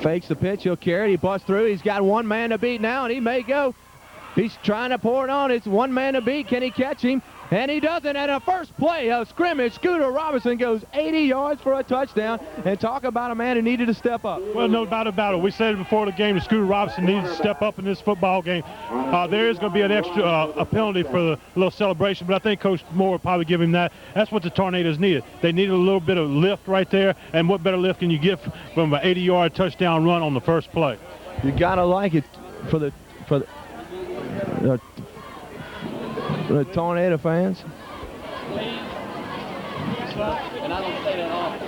Fakes the pitch. He'll carry it. He busts through. He's got one man to beat now, and he may go. He's trying to pour it on. It's one man to beat. Can he catch him? And he doesn't. And a first play of scrimmage, Scooter Robinson goes 80 yards for a touchdown. And talk about a man who needed to step up. Well, no doubt about it. We said it before the game that Scooter Robinson needed to step up in this football game. There is going to be an extra a penalty for the little celebration, but I think Coach Moore will probably give him that. That's what the Tornadoes needed. They needed a little bit of lift right there, and what better lift can you get from an 80-yard touchdown run on the first play? You got to like it for the Tornado fans. And I don't say that often.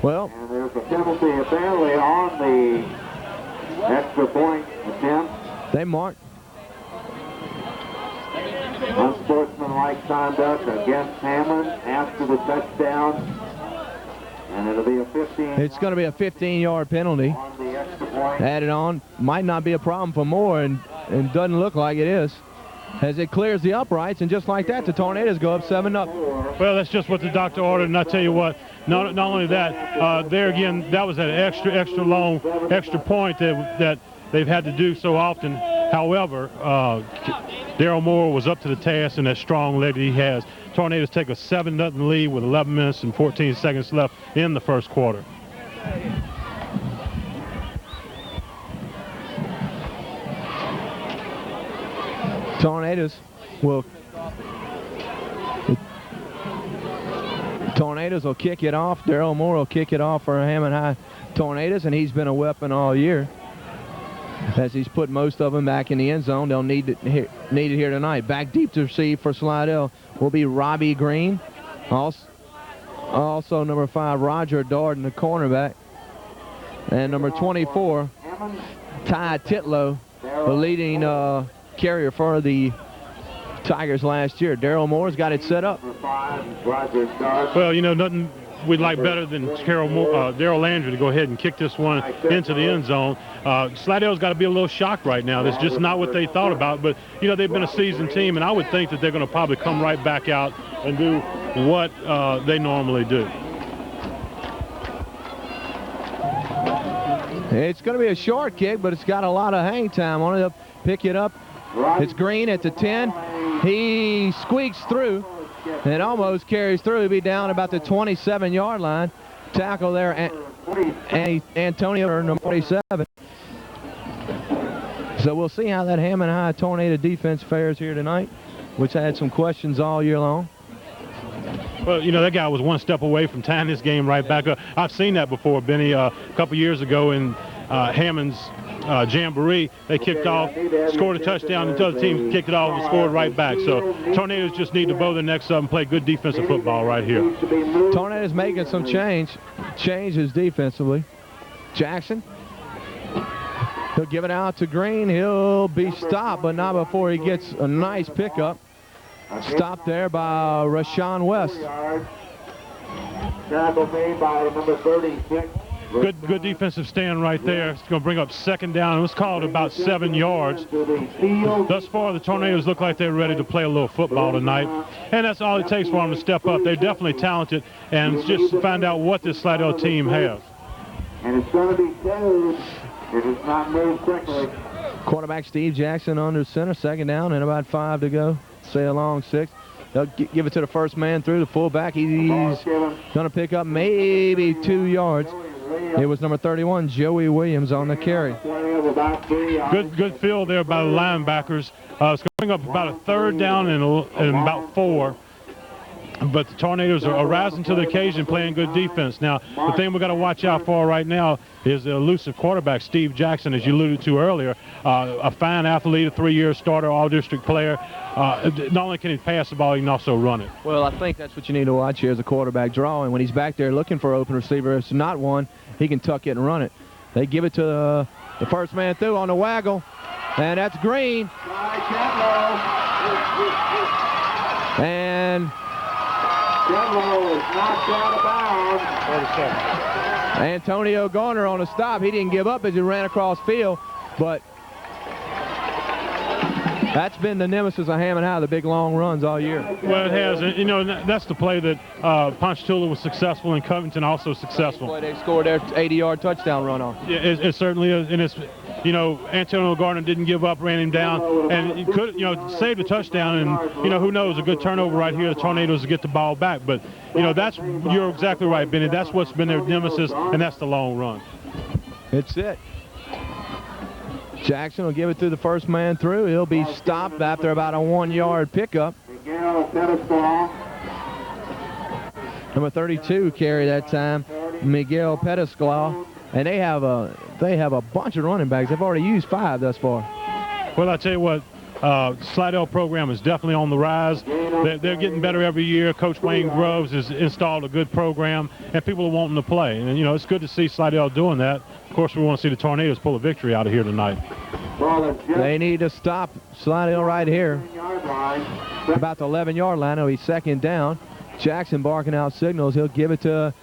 Well, and there's a penalty apparently on the extra point attempt. They marked. Unsportsmanlike conduct against Hammond after the touchdown. And it'll be a 15. It's going to be a 15-yard penalty. On the extra point. Added on. Might not be a problem for Moore, and doesn't look like it is. As it clears the uprights, and just like that, the Tornadoes go up 7-0. Well, that's just what the doctor ordered, and I tell you what, not only that, there again, that was an extra long, extra point that they've had to do so often. However, Daryl Moore was up to the task in that strong leg that he has. Tornadoes take a 7-0 lead with 11 minutes and 14 seconds left in the first quarter. Tornadoes will kick it off. Daryl Moore will kick it off for Hammond High Tornadoes, and he's been a weapon all year as he's put most of them back in the end zone. They'll need it here tonight. Back deep to receive for Slidell will be Robbie Green. Also number 5, Roger Darden, the cornerback. And number 24, Ty Titlow, the leading carrier for the Tigers last year. Daryl Moore's got it set up. Well, you know, nothing we'd like better than Daryl Landry to go ahead and kick this one into the end zone. Slidell's got to be a little shocked right now. That's just not what they thought about. But, you know, they've been a seasoned team, and I would think that they're going to probably come right back out and do what they normally do. It's going to be a short kick, but it's got a lot of hang time on it. They'll pick it up. It's Green at the 10. He squeaks through and almost carries through. He'll be down about the 27-yard line. Tackle there, Antonio, number 47. So we'll see how that Hammond High Tornado defense fares here tonight, which I had some questions all year long. Well, you know, that guy was one step away from tying this game right back up. I've seen that before, Benny, a couple years ago in Hammond's Jamboree. They kicked off, scored a touchdown, and the other team kicked it off and scored right back. So Tornadoes just need to bow their necks up and play good defensive football right here. Tornadoes making some changes defensively. Jackson, he'll give it out to Green. He'll be stopped, but not before he gets a nice pickup. Stopped there by Rashawn West. Tackle made by number 36. Good defensive stand right there. It's going to bring up second down. It was called about 7 yards. Thus far, the Tornadoes look like they're ready to play a little football tonight. And that's all it takes for them to step up. They're definitely talented, and just find out what this Slidell team has. And it's going to be saved if it's not moved quickly. Quarterback Steve Jackson under center. Second down and about 5 to go. Say a long 6. They'll give it to the first man through the fullback. He's going to pick up maybe 2 yards. It was number 31, Joey Williams, on the carry. Good field there by the linebackers. It's going up about a third down and about 4. But the Tornadoes are rising to the occasion, playing good defense. Now, the thing we've got to watch out for right now is the elusive quarterback, Steve Jackson, as you alluded to earlier. A fine athlete, a 3-year starter, all-district player. Not only can he pass the ball, he can also run it. Well, I think that's what you need to watch here as a quarterback draw. And when he's back there looking for an open receiver, if it's not one, he can tuck it and run it. They give it to the first man through on the waggle. And that's Green. And Denlow is knocked out of bounds. Antonio Garner on a stop. He didn't give up as he ran across field, but That's been the nemesis of Hammond High, the big long runs all year. Well, it has. And, you know, that's the play that Ponchatoula was successful and Covington also successful. Boy, they scored their 80-yard touchdown run on. Yeah, it certainly is. And it's, you know, Antonio Gardner didn't give up, ran him down, and he could, you know, saved a touchdown. And, you know, who knows, a good turnover right here, the Tornadoes will get the ball back. But, you know, you're exactly right, Benny. That's what's been their nemesis, and that's the long run. It's it. Jackson will give it to the first man through. He'll be stopped after about a 1-yard pickup. Number 32 carry that time, Miguel Pettisclaw. And they have a bunch of running backs. They've already used 5 thus far. Well, I tell you what, Slidell program is definitely on the rise. They're getting better every year. Coach Wayne Groves has installed a good program, and people are wanting to play. And, you know, it's good to see Slidell doing that. Of course, we want to see the Tornadoes pull a victory out of here tonight. They need to stop Slidell right here. About the 11-yard line. It'll be second down. Jackson barking out signals. He'll give it to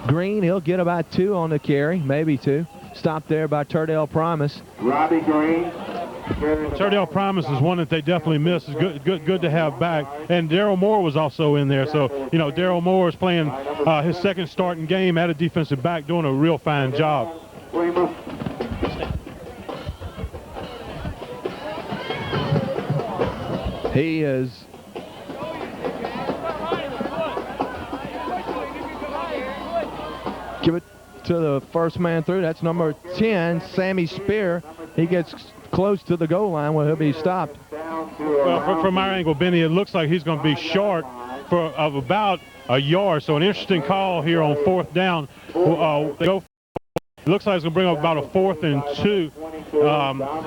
Green. He'll get about 2 on the carry, maybe 2. Stopped there by Turdell Promise. Robbie Green. Turdell Promise is one that they definitely missed. It's good to have back. And Daryl Moore was also in there. So, you know, Daryl Moore is playing his second starting game at a defensive back, doing a real fine job. He is give it to the first man through. That's number 10, Sammy Spear. He gets close to the goal line where he'll be stopped. Well, from our angle, Benny, it looks like he's going to be short of about a yard. So an interesting call here on 4th down. It looks like it's going to bring up about a 4th and 2.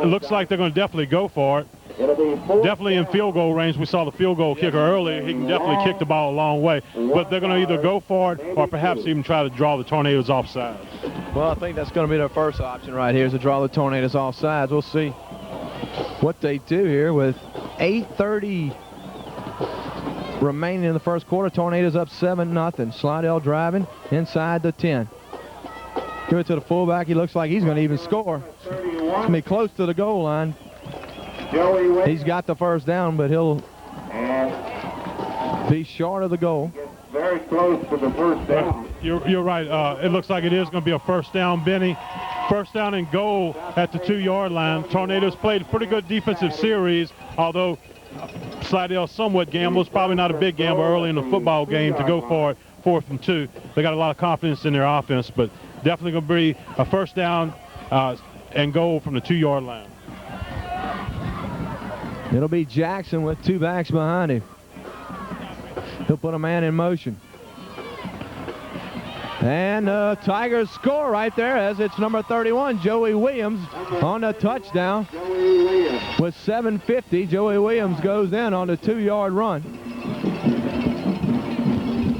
It looks like they're going to definitely go for it. Definitely in field goal range. We saw the field goal kicker earlier. He can definitely kick the ball a long way. But they're going to either go for it or perhaps even try to draw the Tornadoes offside. Well, I think that's going to be their first option right here, is to draw the Tornadoes offsides. We'll see what they do here with 8:30 remaining in the first quarter. Tornadoes up 7-0. Slidell driving inside the 10. Give it to the fullback. He looks like he's going to even score. It's going to be close to the goal line. He's got the first down, but he'll be short of the goal. Very close to the first down. You're right. It looks like it is going to be a first down, Benny. First down and goal at the 2-yard line. Tornadoes played a pretty good defensive series, although Slidell somewhat gambles. Probably not a big gamble early in the football game to go for it, 4th and 2. They got a lot of confidence in their offense, but definitely going to be a first down and goal from the 2-yard line. It'll be Jackson with 2 backs behind him. He'll put a man in motion. And Tigers score right there as it's number 31, Joey Williams, on the touchdown. With 7:50, Joey Williams goes in on the 2-yard run.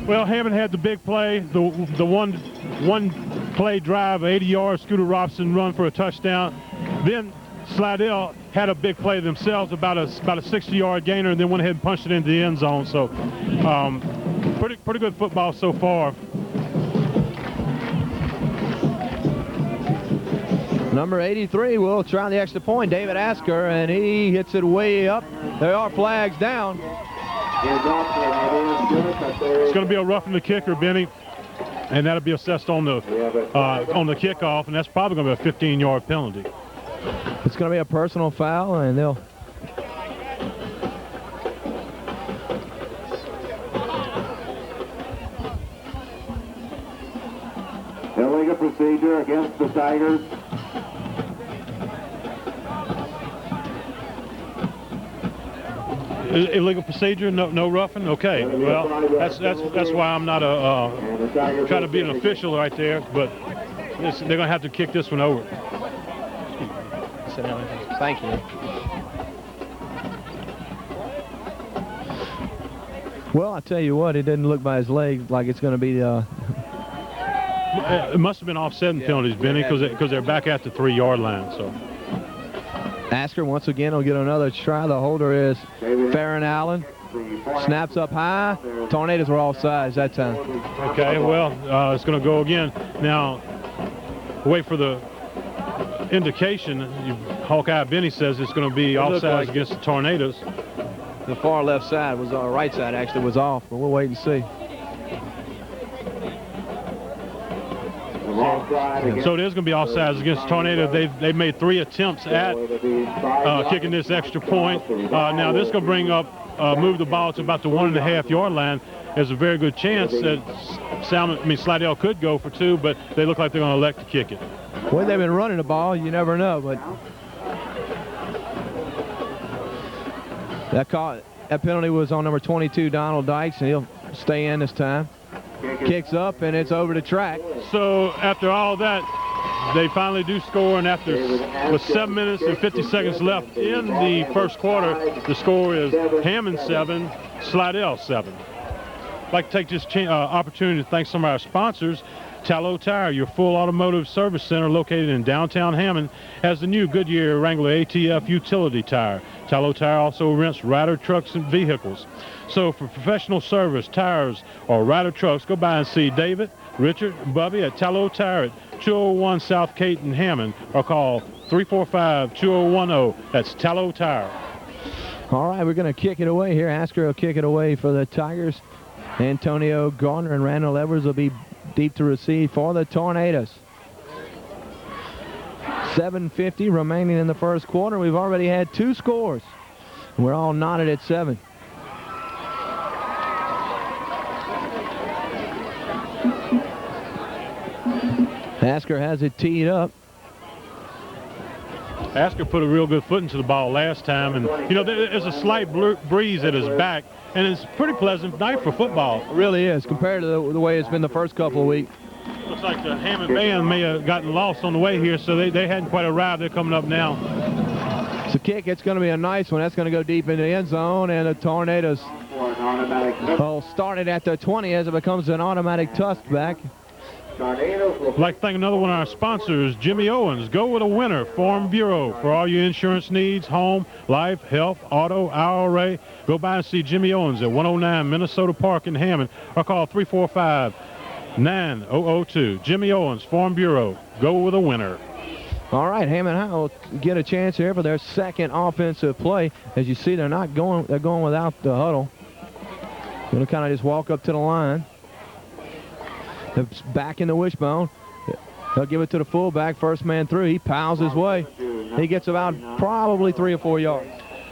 Well, Hammond had the big play, the one play drive, 80-yard Scooter Robson run for a touchdown. Then Slidell had a big play themselves, about a 60-yard gainer, and then went ahead and punched it into the end zone. So pretty good football so far. Number 83 will try the extra point, David Asker, and he hits it way up. There are flags down. It's going to be a roughing the kicker, Benny, and that'll be assessed on the kickoff, and that's probably going to be a 15-yard penalty. It's going to be a personal foul, and they'll... Illegal procedure against the Tigers. Illegal procedure, no roughing. Okay, well that's why I'm not trying to be an official right there, but they're going to have to kick this one over. Thank you. Well, I tell you what, it didn't look by his leg like it's going to be It must have been offsetting penalties, Benny, because they're back at the 3-yard line. So Asker once again will get another try. The holder is Farron Allen. Snaps up high. Tornadoes were offsides that time. Okay, well, it's going to go again. Now, wait for the indication, Hawkeye Benny says it's going to be offsides against the Tornadoes. The far left side was, right side actually was off, but we'll wait and see. So it is going to be offsides against Tornado. They've made 3 attempts at kicking this extra point. Now this is going to bring up, move the ball to about the 1.5 yard line. There's a very good chance that Slidell could go for 2, but they look like they're going to elect to kick it. Well, they've been running the ball, you never know, but that penalty was on number 22, Donald Dykes, and he'll stay in this time. Kicks up, and it's over the track. So after all that, they finally do score, and after with 7 minutes and 50 seconds left in the first quarter, the score is Hammond 7, Slidell 7. I'd like to take this opportunity to thank some of our sponsors. Tallow Tire, your full automotive service center located in downtown Hammond, has the new Goodyear Wrangler ATF utility tire. Tallow Tire also rents Ryder trucks and vehicles. So for professional service, tires, or Ryder trucks, go by and see David, Richard, and Bubby at Tallow Tire at 201 South Caton, Hammond, or call 345-2010. That's Tallow Tire. All right, we're going to kick it away here. Asker will kick it away for the Tigers. Antonio Gardner and Randall Edwards will be deep to receive for the Tornadoes. 7:50 remaining in the first quarter. We've already had 2 scores. We're all knotted at 7. Asker has it teed up. Asker put a real good foot into the ball last time, and you know there's a slight breeze at his back, and it's a pretty pleasant night for football. It really is, compared to the way it's been the first couple of weeks. Looks like the Hammond band may have gotten lost on the way here, so they hadn't quite arrived. They're coming up now. It's a kick. It's going to be a nice one. That's going to go deep in the end zone, and the Tornadoes will start it at the 20 as it becomes an automatic touchback. I'd like to thank another one of our sponsors, Jimmy Owens. Go with a winner, Farm Bureau. For all your insurance needs, home, life, health, auto, IRA, go by and see Jimmy Owens at 109 Minnesota Park in Hammond, or call 345-9002. Jimmy Owens, Farm Bureau. Go with a winner. All right, Hammond High will get a chance here for their second offensive play. As you see, they're going without the huddle. Going to kind of just walk up to the line. Back in the wishbone. They'll give it to the fullback. First man through. He piles his way. He gets about probably 3 or 4 yards.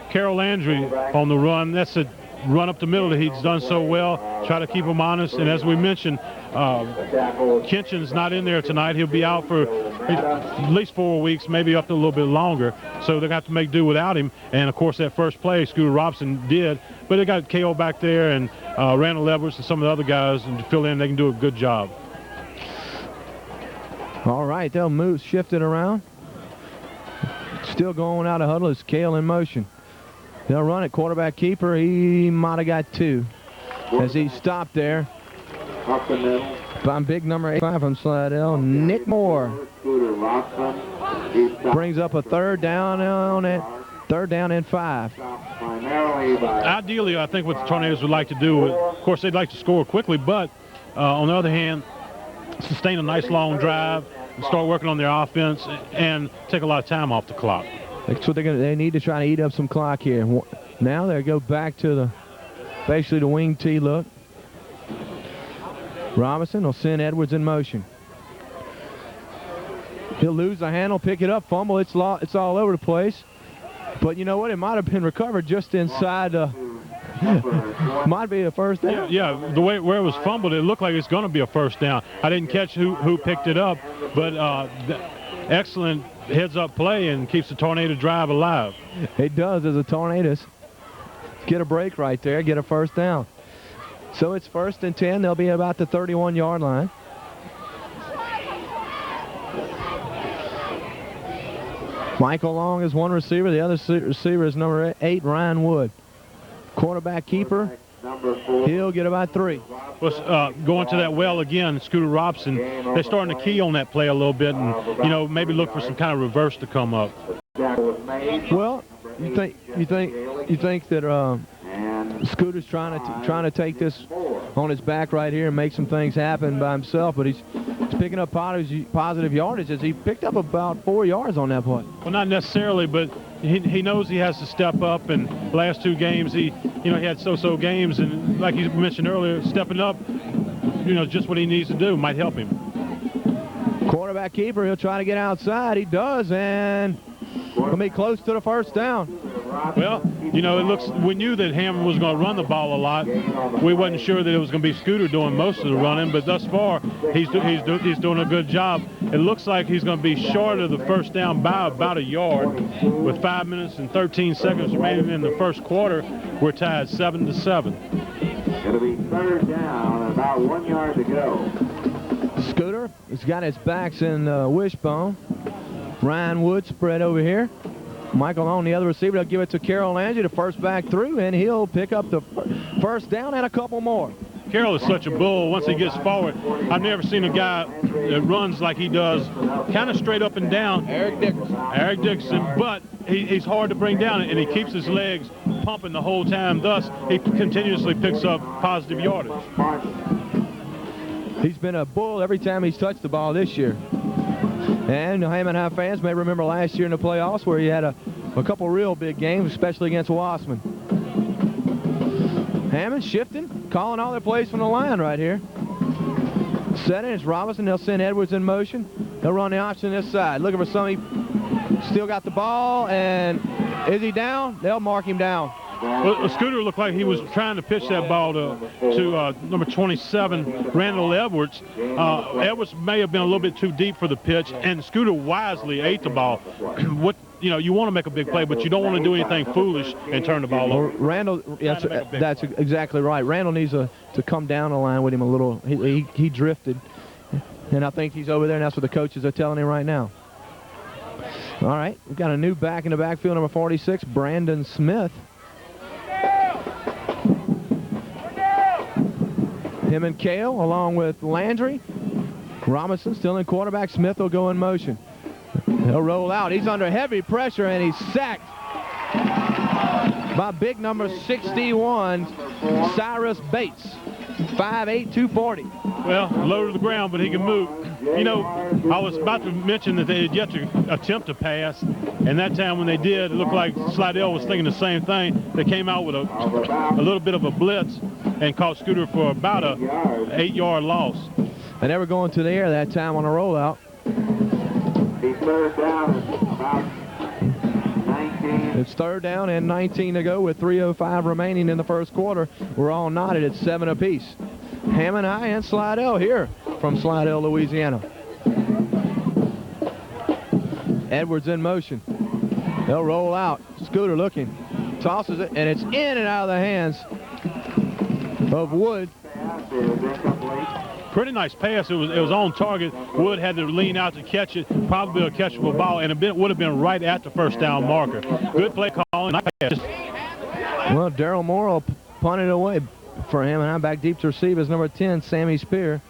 Carol Landry on the run. That's a run up the middle that he's done so well. Try to keep him honest. And as we mentioned, Kinchin's not in there tonight. He'll be out for at least 4 weeks, maybe up to a little bit longer. So they're going to have to make do without him. And, of course, that first play, Scooter Robson did. But they got KO back there and Randall Edwards and some of the other guys and to fill in. They can do a good job. All right, they'll shift it around. Still going out of huddle. It's Kale in motion. They'll run it. Quarterback keeper, he might have got 2 as he stopped there. By big number 85 from Slidell, Nick Moore. Brings up a third down and 5. Ideally, I think what the Tornadoes would like to do, of course, they'd like to score quickly, but on the other hand, sustain a nice long drive and start working on their offense and take a lot of time off the clock. That's what they need to try to eat up some clock here. Now they go back to basically the wing T look. Robinson will send Edwards in motion. He'll lose the handle, pick it up, fumble. It's all over the place. But you know what? It might have been recovered just inside. Might be a first down. Yeah, the way where it was fumbled, it looked like it's going to be a first down. I didn't catch who picked it up, but excellent heads-up play and keeps the Tornado drive alive. It does as the Tornadoes get a break right there, get a first down. So it's 1st and 10. They'll be about the 31-yard line. Michael Long is one receiver. The other receiver is number 8, Ryan Wood. Quarterback keeper, he'll get about 3. Well, going to that well again, Scooter Robson, they're starting to key on that play a little bit and, you know, maybe look for some kind of reverse to come up. Well, you think that Scooter's trying to take this on his back right here and make some things happen by himself, but he's He's picking up positive yardage as he picked up about 4 yards on that play. Well, not necessarily, but he knows he has to step up. And the last 2 games, he had so-so games, and like you mentioned earlier, stepping up, just what he needs to do might help him. Quarterback keeper, he'll try to get outside. He does, and going to be close to the first down. Well, we knew that Hammond was going to run the ball a lot. We wasn't sure that it was going to be Scooter doing most of the running, but thus far, he's doing a good job. It looks like he's going to be short of the first down by about a yard. With 5 minutes and 13 seconds remaining in the first quarter, we're tied 7-7. It'll be third down, about 1 yard to go. Scooter has got his backs in wishbone. Ryan Wood spread over here. Michael on the other receiver. They'll give it to Carroll Angie, the first back through, and he'll pick up the first down and a couple more. Carroll is such a bull once he gets forward. I've never seen a guy that runs like he does, kind of straight up and down. Eric Dickerson. But he's hard to bring down, and he keeps his legs pumping the whole time. Thus, he continuously picks up positive yardage. He's been a bull every time he's touched the ball this year. And Hammond High fans may remember last year in the playoffs where he had a couple real big games, especially against Wassman. Hammond shifting, calling all their plays from the line right here. Setting, it's Robinson. They'll send Edwards in motion. They'll run the option this side. Looking for somebody. Still got the ball, and is he down? They'll mark him down. Well, Scooter looked like he was trying to pitch that ball to number 27, Randall Edwards. Edwards may have been a little bit too deep for the pitch, and Scooter wisely ate the ball. You want to make a big play, but you don't want to do anything foolish and turn the ball over. Randall, that's exactly right. Randall needs to come down the line with him a little. He drifted, and I think he's over there, and that's what the coaches are telling him right now. All right, we've got a new back in the backfield, number 46, Brandon Smith. Him and Kale, along with Landry. Robinson still in quarterback. Smith will go in motion. He'll roll out. He's under heavy pressure, and he's sacked by big number 61, Cyrus Bates. 5'8", 240. Well, low to the ground, but he can move. I was about to mention that they had yet to attempt a pass, and that time when they did, it looked like Slidell was thinking the same thing. They came out with a little bit of a blitz and caught Scooter for about a 8-yard loss. And they were going to the air that time on a rollout. He's third down, about 19. It's third down and 19 to go with 3:05 remaining in the first quarter. We're all knotted at 7 apiece. Hammond High and Slidell here from Slidell, Louisiana. Edwards in motion. They'll roll out. Scooter looking. Tosses it, and it's in and out of the hands of Wood. Pretty nice pass. It was on target. Wood had to lean out to catch it. Probably a catchable ball, and it would have been right at the first down marker. Good play calling. Well, Darrell Moore will punt it away for him, and I'm back deep to receive is number 10, Sammy Spear,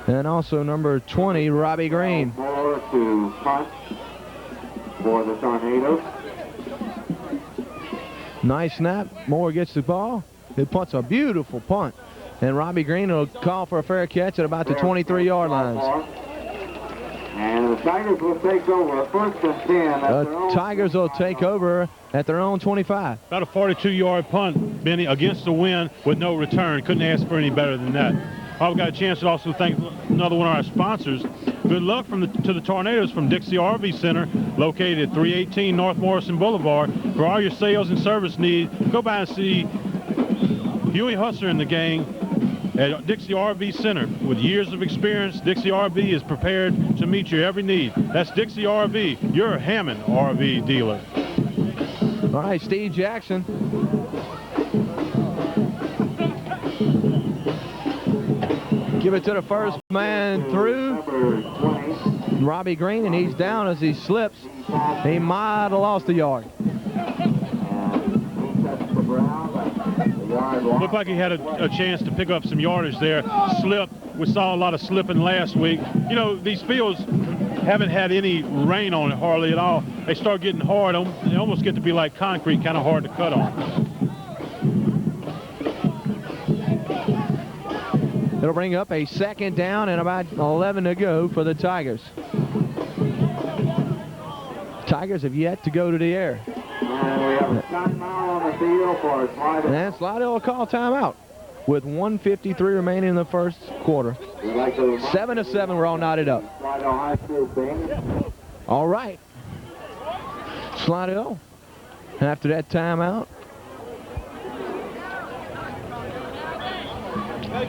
and also number 20, Robbie Green. Moore to punt for the Tornadoes. Nice snap. Moore gets the ball. He punts a beautiful punt. And Robbie Green will call for a fair catch at about the 23-yard lines. And the Tigers will take over. First and 10. The Tigers will take over at their own 25. About a 42-yard punt, Benny, against the wind with no return. Couldn't ask for any better than that. I've got a chance to also thank another one of our sponsors. Good luck to the Tornadoes from Dixie RV Center, located at 318 North Morrison Boulevard. For all your sales and service needs, go by and see Huey Husser and the gang at Dixie RV Center. With years of experience, Dixie RV is prepared to meet your every need. That's Dixie RV, your Hammond RV dealer. All right, Steve Jackson. Give it to the first man through. Robbie Green, and he's down as he slips. He might have lost a yard. Looked like he had a chance to pick up some yardage there. Slip. We saw a lot of slipping last week. These fields haven't had any rain on it hardly at all. They start getting hard. They almost get to be like concrete, kind of hard to cut on. It'll bring up a second down and about 11 to go for the Tigers. Tigers have yet to go to the air. And we have a timeout on the field for Slidell. And Slidell will call timeout with 1:53 remaining in the first quarter. 7-7, we're all knotted up. Slidell High School thing. All right. Slidell, after that timeout,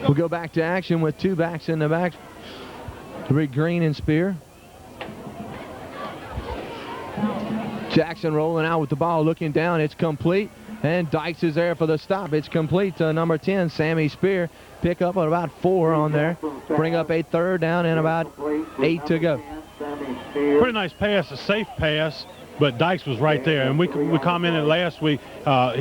we'll go back to action with two backs in the back. Rick Green and Spear. Jackson rolling out with the ball, looking down. It's complete. And Dykes is there for the stop. It's complete to number 10, Sammy Spear. Pick up at about 4 on there. Bring up a third down and about 8 to go. Pretty nice pass, a safe pass, but Dykes was right there. And we commented last week,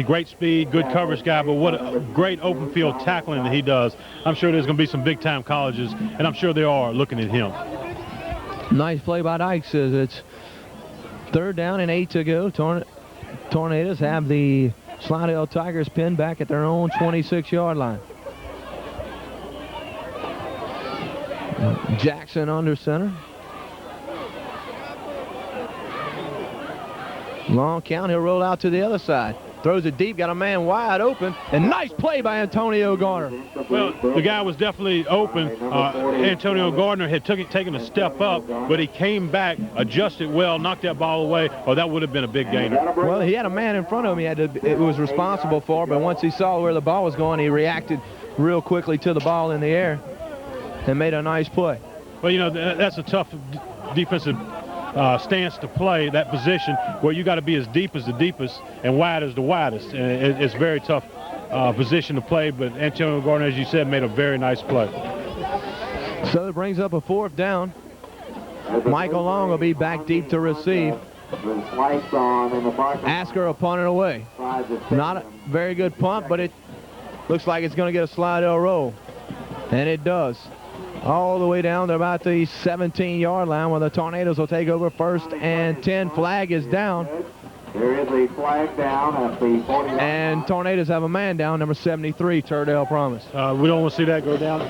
great speed, good coverage guy, but what a great open field tackling that he does. I'm sure there's going to be some big-time colleges, and I'm sure they are looking at him. Nice play by Dykes. It's third down and 8 to go. Tornadoes have the Slidell Tigers pinned back at their own 26-yard line. Jackson under center. Long count, he'll roll out to the other side. Throws it deep, got a man wide open, and nice play by Antonio Garner. Well, the guy was definitely open. Antonio Gardner had taken a step up, but he came back, adjusted well, knocked that ball away, or that would have been a big gainer. Well, he had a man in front of him it was responsible for, but once he saw where the ball was going, he reacted real quickly to the ball in the air and made a nice play. Well, you know, that's a tough defensive stance to play, that position where you got to be as deep as the deepest and wide as the widest. And it's a very tough position to play, but Antonio Gardner, as you said, made a very nice play. So it brings up a fourth down. Michael Long will be back deep to receive. Asker will punt it away. Not a very good punt, but it looks like it's going to get a Slidell roll. And it does. All the way down to about the 17-yard line where the Tornadoes will take over first and 10. Flag is down. There is a flag down at the 40. And Tornadoes have a man down, number 73, Turdell Promise. We don't want to see that go down.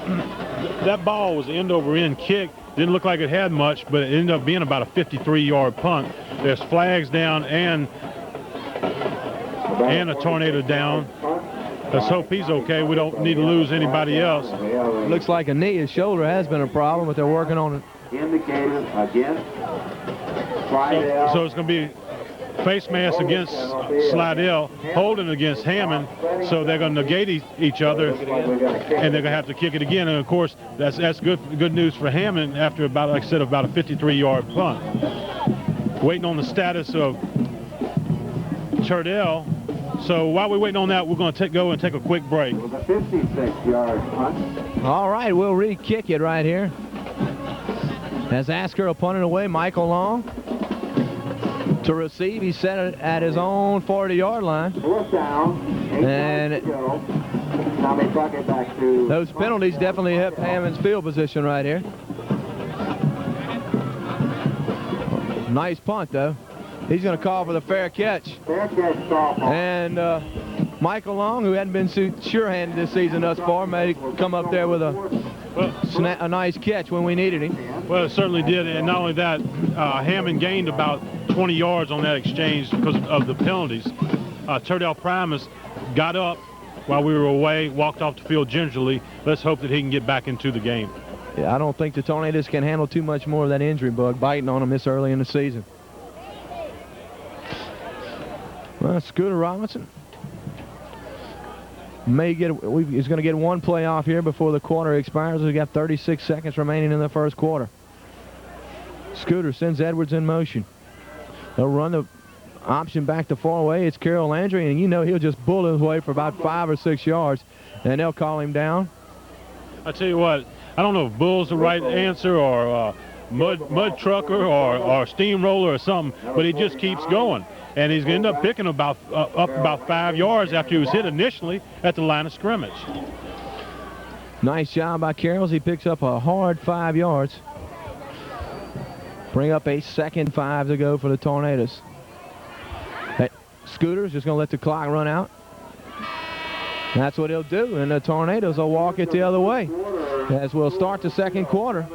That ball was end-over-end kick. Didn't look like it had much, but it ended up being about a 53-yard punt. There's flags down and a Tornado down. Let's hope he's okay. We don't need to lose anybody else. Looks like a knee. His shoulder has been a problem, but they're working on it. Indicated against So it's going to be face mask against Slidell, holding against Hammond. So they're going to negate each other, and they're going to have to kick it again. And of course, that's good news for Hammond after about, like I said, about a 53-yard punt. Waiting on the status of Turdell. So while we're waiting on that, we're going to go and take a quick break. It was a 56-yard punt. All right, we'll re-kick it right here. As Asker will punt it away, Michael Long to receive. He set it at his own 40-yard line. Fourth down. And now they tuck it back to those penalties definitely help Hammond's field position right here. Nice punt, though. He's going to call for the fair catch. Fair catch softball. And Michael Long, who hadn't been sure-handed this season thus far, may come up there with a nice catch when we needed him. Well, it certainly did. And not only that, Hammond gained about 20 yards on that exchange because of the penalties. Turdell Primus got up while we were away, walked off the field gingerly. Let's hope that he can get back into the game. Yeah, I don't think the Tornadoes can handle too much more of that injury bug biting on them this early in the season. Well, Scooter Robinson he's going to get one play off here before the quarter expires. We've got 36 seconds remaining in the first quarter. Scooter sends Edwards in motion. They'll run the option back to far away. It's Carroll Landry, and you know he'll just bullet his way for about 5 or 6 yards, and they'll call him down. I tell you what, I don't know if bull's the right answer or mud trucker or steamroller or something, but he just keeps going. And he's going to end up picking up about 5 yards after he was hit initially at the line of scrimmage. Nice job by Carroll. He picks up a hard 5 yards. Bring up a second 5 to go for the Tornadoes. Hey, Scooter's just going to let the clock run out. That's what he'll do, and the Tornadoes will walk it the other way. as we'll start the second quarter.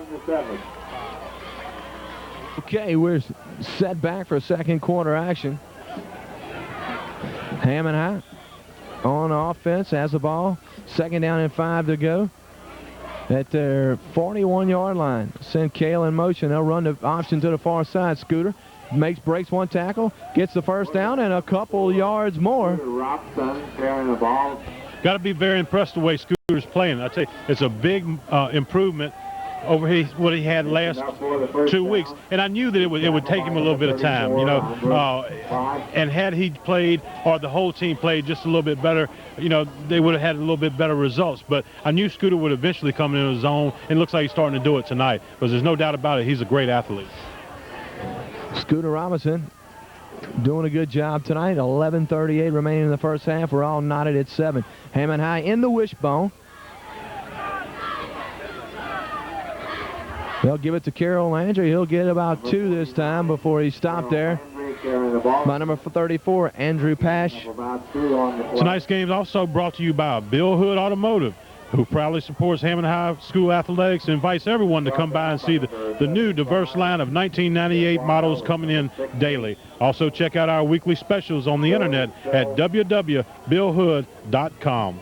Okay, we're set back for second quarter action. Hammond High on offense has the ball. Second down and 5 to go at their 41-yard line. Send Kale in motion. They'll run the option to the far side. Scooter breaks one tackle, gets the first down and a couple yards more. Robson carrying the ball. Got to be very impressed the way Scooter's playing. I tell you, it's a big improvement over what he had last 2 weeks, and I knew that it would take him a little bit of time, you know. And had he played, or the whole team played just a little bit better, you know, they would have had a little bit better results. But I knew Scooter would eventually come into his own, and it looks like he's starting to do it tonight. Because there's no doubt about it, he's a great athlete. Scooter Robinson doing a good job tonight. 11:38 remaining in the first half. We're all knotted at 7. Hammond High in the wishbone. They'll give it to Carroll Landry. He'll get about 2 this time before he stopped there by number 34, Andrew Pash. Tonight's game is also brought to you by Bill Hood Automotive, who proudly supports Hammond High School athletics and invites everyone to come by and see the new diverse line of 1998 models coming in daily. Also check out our weekly specials on the internet at www.billhood.com.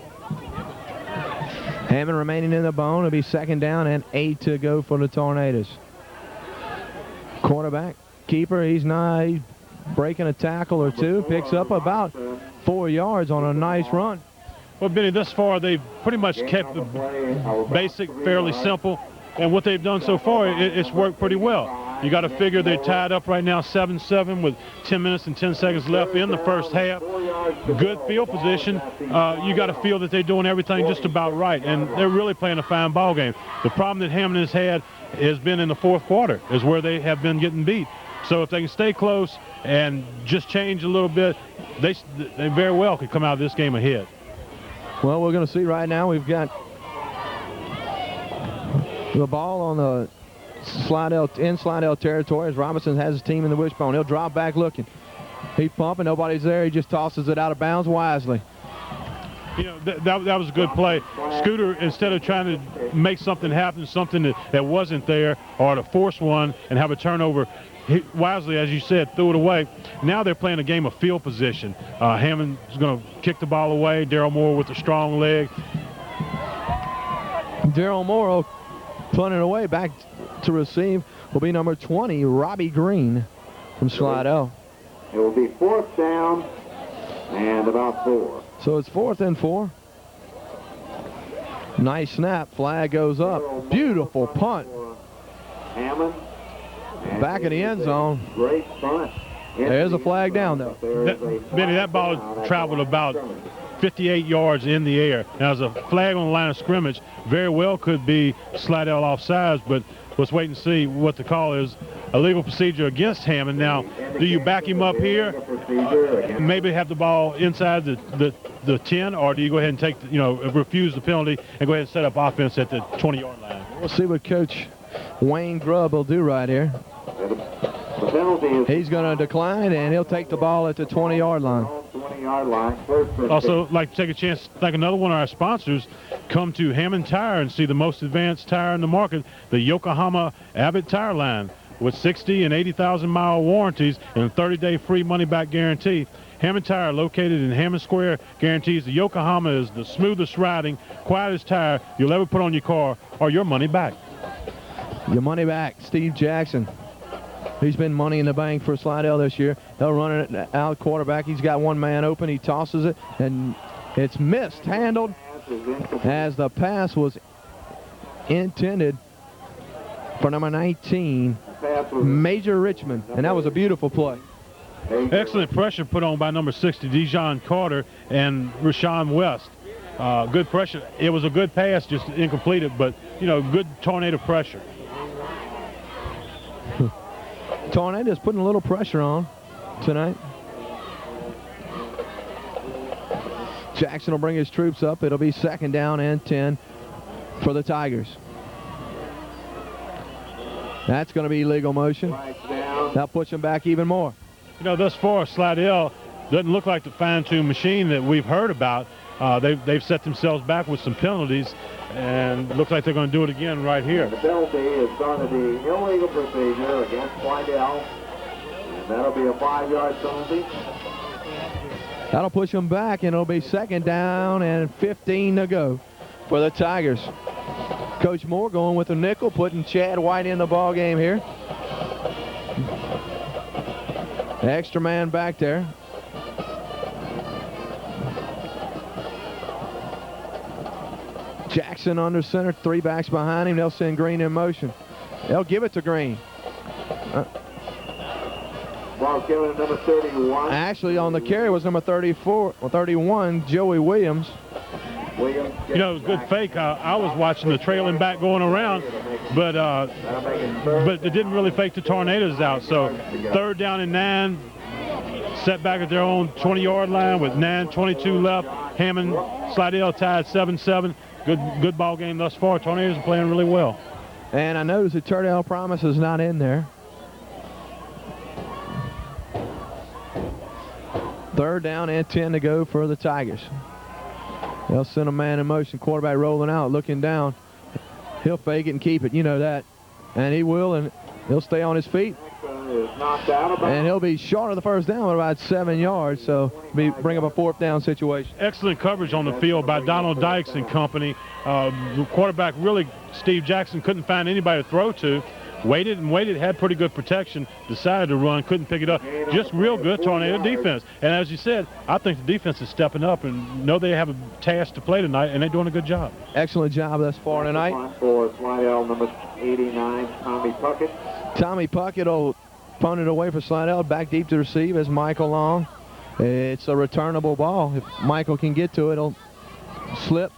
Hammond remaining in the bone. It'll be second down and 8 to go for the Tornadoes. Quarterback, keeper, he's breaking a tackle or two. Picks up about 4 yards on a nice run. Well, Benny, thus far they've pretty much kept the basic fairly simple, and what they've done so far, it's worked pretty well. You got to figure they're tied up right now 7-7 with 10 minutes and 10 seconds left in the first half. Good field position. You got to feel that they're doing everything just about right, and they're really playing a fine ball game. The problem that Hammond has had has been in the fourth quarter, is where they have been getting beat. So if they can stay close and just change a little bit, they very well could come out of this game ahead. Well, we're going to see right now. We've got the ball on the Slidell territory as Robinson has his team in the wishbone. He'll drop back looking. He's pumping. Nobody's there. He just tosses it out of bounds wisely. You know, that was a good play. Scooter, instead of trying to make something happen, something that wasn't there, or to force one and have a turnover, he wisely, as you said, threw it away. Now they're playing a game of field position. Hammond is going to kick the ball away. Daryl Moore with a strong leg. Daryl Moore will punt it away. Back to receive will be number 20, Robbie Green from Slidell. It will be 4th down and about 4. So it's 4th and 4. Nice snap. Flag goes up. Beautiful punt. Hammond. Back in the end zone. Great punt. There's a flag down, though. Benny, that ball traveled about 58 yards in the air. Now, there's a flag on the line of scrimmage. Very well could be Slidell offsides, but let's wait and see what the call is. A legal procedure against Hammond. Now, do you back him up here, maybe have the ball inside the 10, or do you go ahead and take, refuse the penalty and go ahead and set up offense at the 20-yard line? We'll see what Coach Wayne Grubb will do right here. He's going to decline, and he'll take the ball at the 20-yard line. Also, like to take a chance to thank another one of our sponsors. Come to Hammond Tire and see the most advanced tire in the market, the Yokohama Abbott Tire line, with 60 and 80,000 mile warranties and a 30-day free money-back guarantee. Hammond Tire, located in Hammond Square, guarantees the Yokohama is the smoothest riding, quietest tire you'll ever put on your car, or your money back. Your money back. Steve Jackson. He's been money in the bank for Slidell this year. They'll run it out quarterback. He's got one man open. He tosses it, and it's missed, handled, as the pass was intended for number 19, Major Richmond, and that was a beautiful play. Excellent pressure put on by number 60, Dijon Carter, and Rashawn West. Good pressure. It was a good pass, just incomplete, but, good tornado pressure. Tornado's putting a little pressure on tonight. Jackson will bring his troops up. It'll be second down and 10 for the Tigers. That's going to be legal motion. That'll push them back even more. Thus far, Slidell doesn't look like the fine-tuned machine that we've heard about. they've set themselves back with some penalties, and looks like they're going to do it again right here. The penalty is going to be illegal procedure against Slidell, and that'll be a 5-yard penalty. That'll push them back, and it'll be 2nd down and 15 to go for the Tigers. Coach Moore going with a nickel, putting Chad White in the ball game here. Extra man back there. Jackson under center, 3 backs behind him. They'll send Green in motion. They'll give it to Green. Ball given to number 31. Actually, on the carry was number 31, Joey Williams. You know, it was a good fake. I was watching the trailing back going around, but it didn't really fake the Tornadoes out. So 3rd down and 9, set back at their own 20-yard line with 9:22 left. Hammond, Slidell tied 7-7. Good ball game thus far. Tornadoes are playing really well. And I noticed that Turdale Promise is not in there. 3rd down and 10 to go for the Tigers. They'll send a man in motion. Quarterback rolling out, looking down. He'll fake it and keep it. You know that. And he will, and he'll stay on his feet. And he'll be short of the 1st down by about 7 yards, so bring up a 4th down situation. Excellent coverage on the field by Donald Dykes and company. The quarterback really, Steve Jackson, couldn't find anybody to throw to. Waited and waited, had pretty good protection, decided to run, couldn't pick it up. Just real good Tornado defense. And as you said, I think the defense is stepping up and know they have a task to play tonight, and they're doing a good job. Excellent job thus far tonight. For Slidell, number 89, Tommy Puckett. Tommy Puckett will punt it away for Slidell, back deep to receive as Michael Long. It's a returnable ball. If Michael can get to it, he'll slip.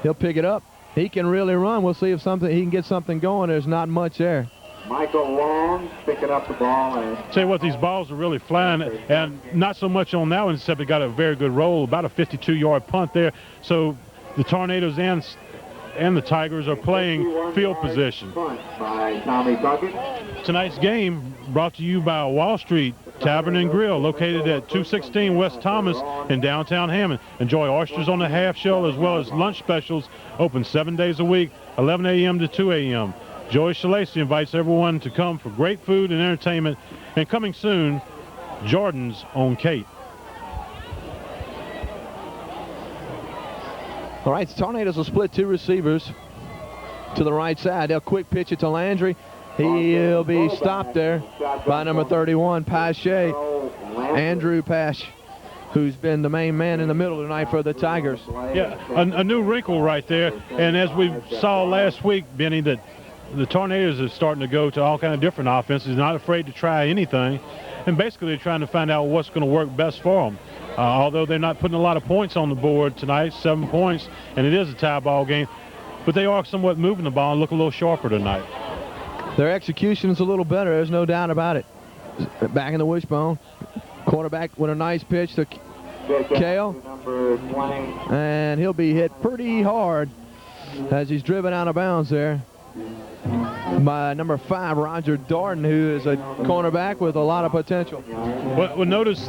He'll pick it up. He can really run. We'll see if he can get something going. There's not much there. Michael Long picking up the ball. And tell you what, these balls are really flying, and not so much on that one, except it got a very good roll, about a 52-yard punt there. So the Tornadoes and the Tigers are playing field position. By Tommy Puckett. Tonight's game brought to you by Wall Street Tavern and Grill, located at 216 West Thomas in downtown Hammond. Enjoy oysters on the half shell as well as lunch specials, open 7 days a week, 11 a.m. to 2 a.m. Joey Shalacy invites everyone to come for great food and entertainment. And coming soon, Jordan's on Kate. All right, the Tornadoes will split 2 receivers to the right side. They'll quick pitch it to Landry. He'll be stopped there by number 31, Pache, Andrew Pache, who's been the main man in the middle tonight for the Tigers. Yeah, a new wrinkle right there. And as we saw last week, Benny, that the Tornadoes are starting to go to all kind of different offenses, not afraid to try anything. And basically they're trying to find out what's going to work best for them. Although they're not putting a lot of points on the board tonight, 7 points, and it is a tie ball game. But they are somewhat moving the ball and look a little sharper tonight. Their execution is a little better, there's no doubt about it. Back in the wishbone. Quarterback with a nice pitch to Kale. And he'll be hit pretty hard as he's driven out of bounds there by number 5, Roger Darden, who is a cornerback with a lot of potential. Well, notice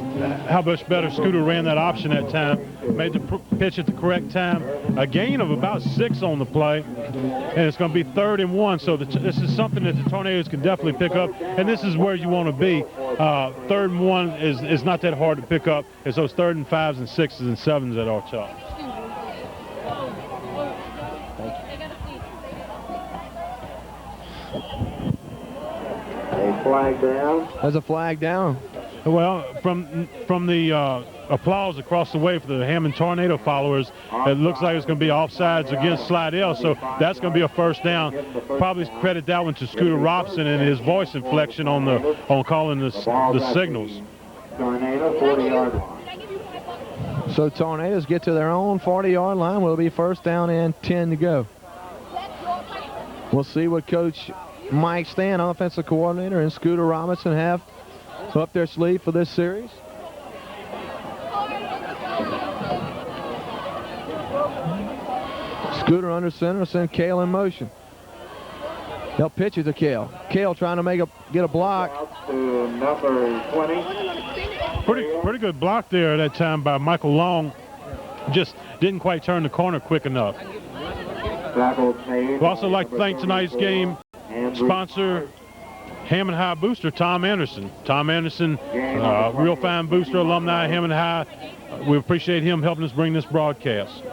how much better Scooter ran that option that time. Made the pitch at the correct time. A gain of about 6 on the play, and it's going to be 3rd and 1. So this is something that the Tornadoes can definitely pick up, and this is where you want to be. 3rd and 1 is not that hard to pick up. It's those 3rd and 5s and 6s and 7s that are tough. A flag down. There's a flag down. Well, from the applause across the way for the Hammond Tornado followers, it looks like it's going to be offsides against Slidell, so that's going to be a 1st down. Probably credit that one to Scooter Robson and his voice inflection on calling the signals. Tornado 40-yard line. So Tornadoes get to their own 40-yard line. Will be 1st down and 10 to go. We'll see what Coach Mike Stan, offensive coordinator, and Scooter Robinson have up their sleeve for this series. Scooter under center, send Kale in motion. They'll pitch it to Kale. Kale trying to get a block. Out to number 20. Pretty good block there that time by Michael Long. just didn't quite turn the corner quick enough. We'd also like to thank tonight's game sponsor, Hammond High booster, Tom Anderson. Tom Anderson, real fine booster, alumni, Hammond High. We appreciate him helping us bring this broadcast.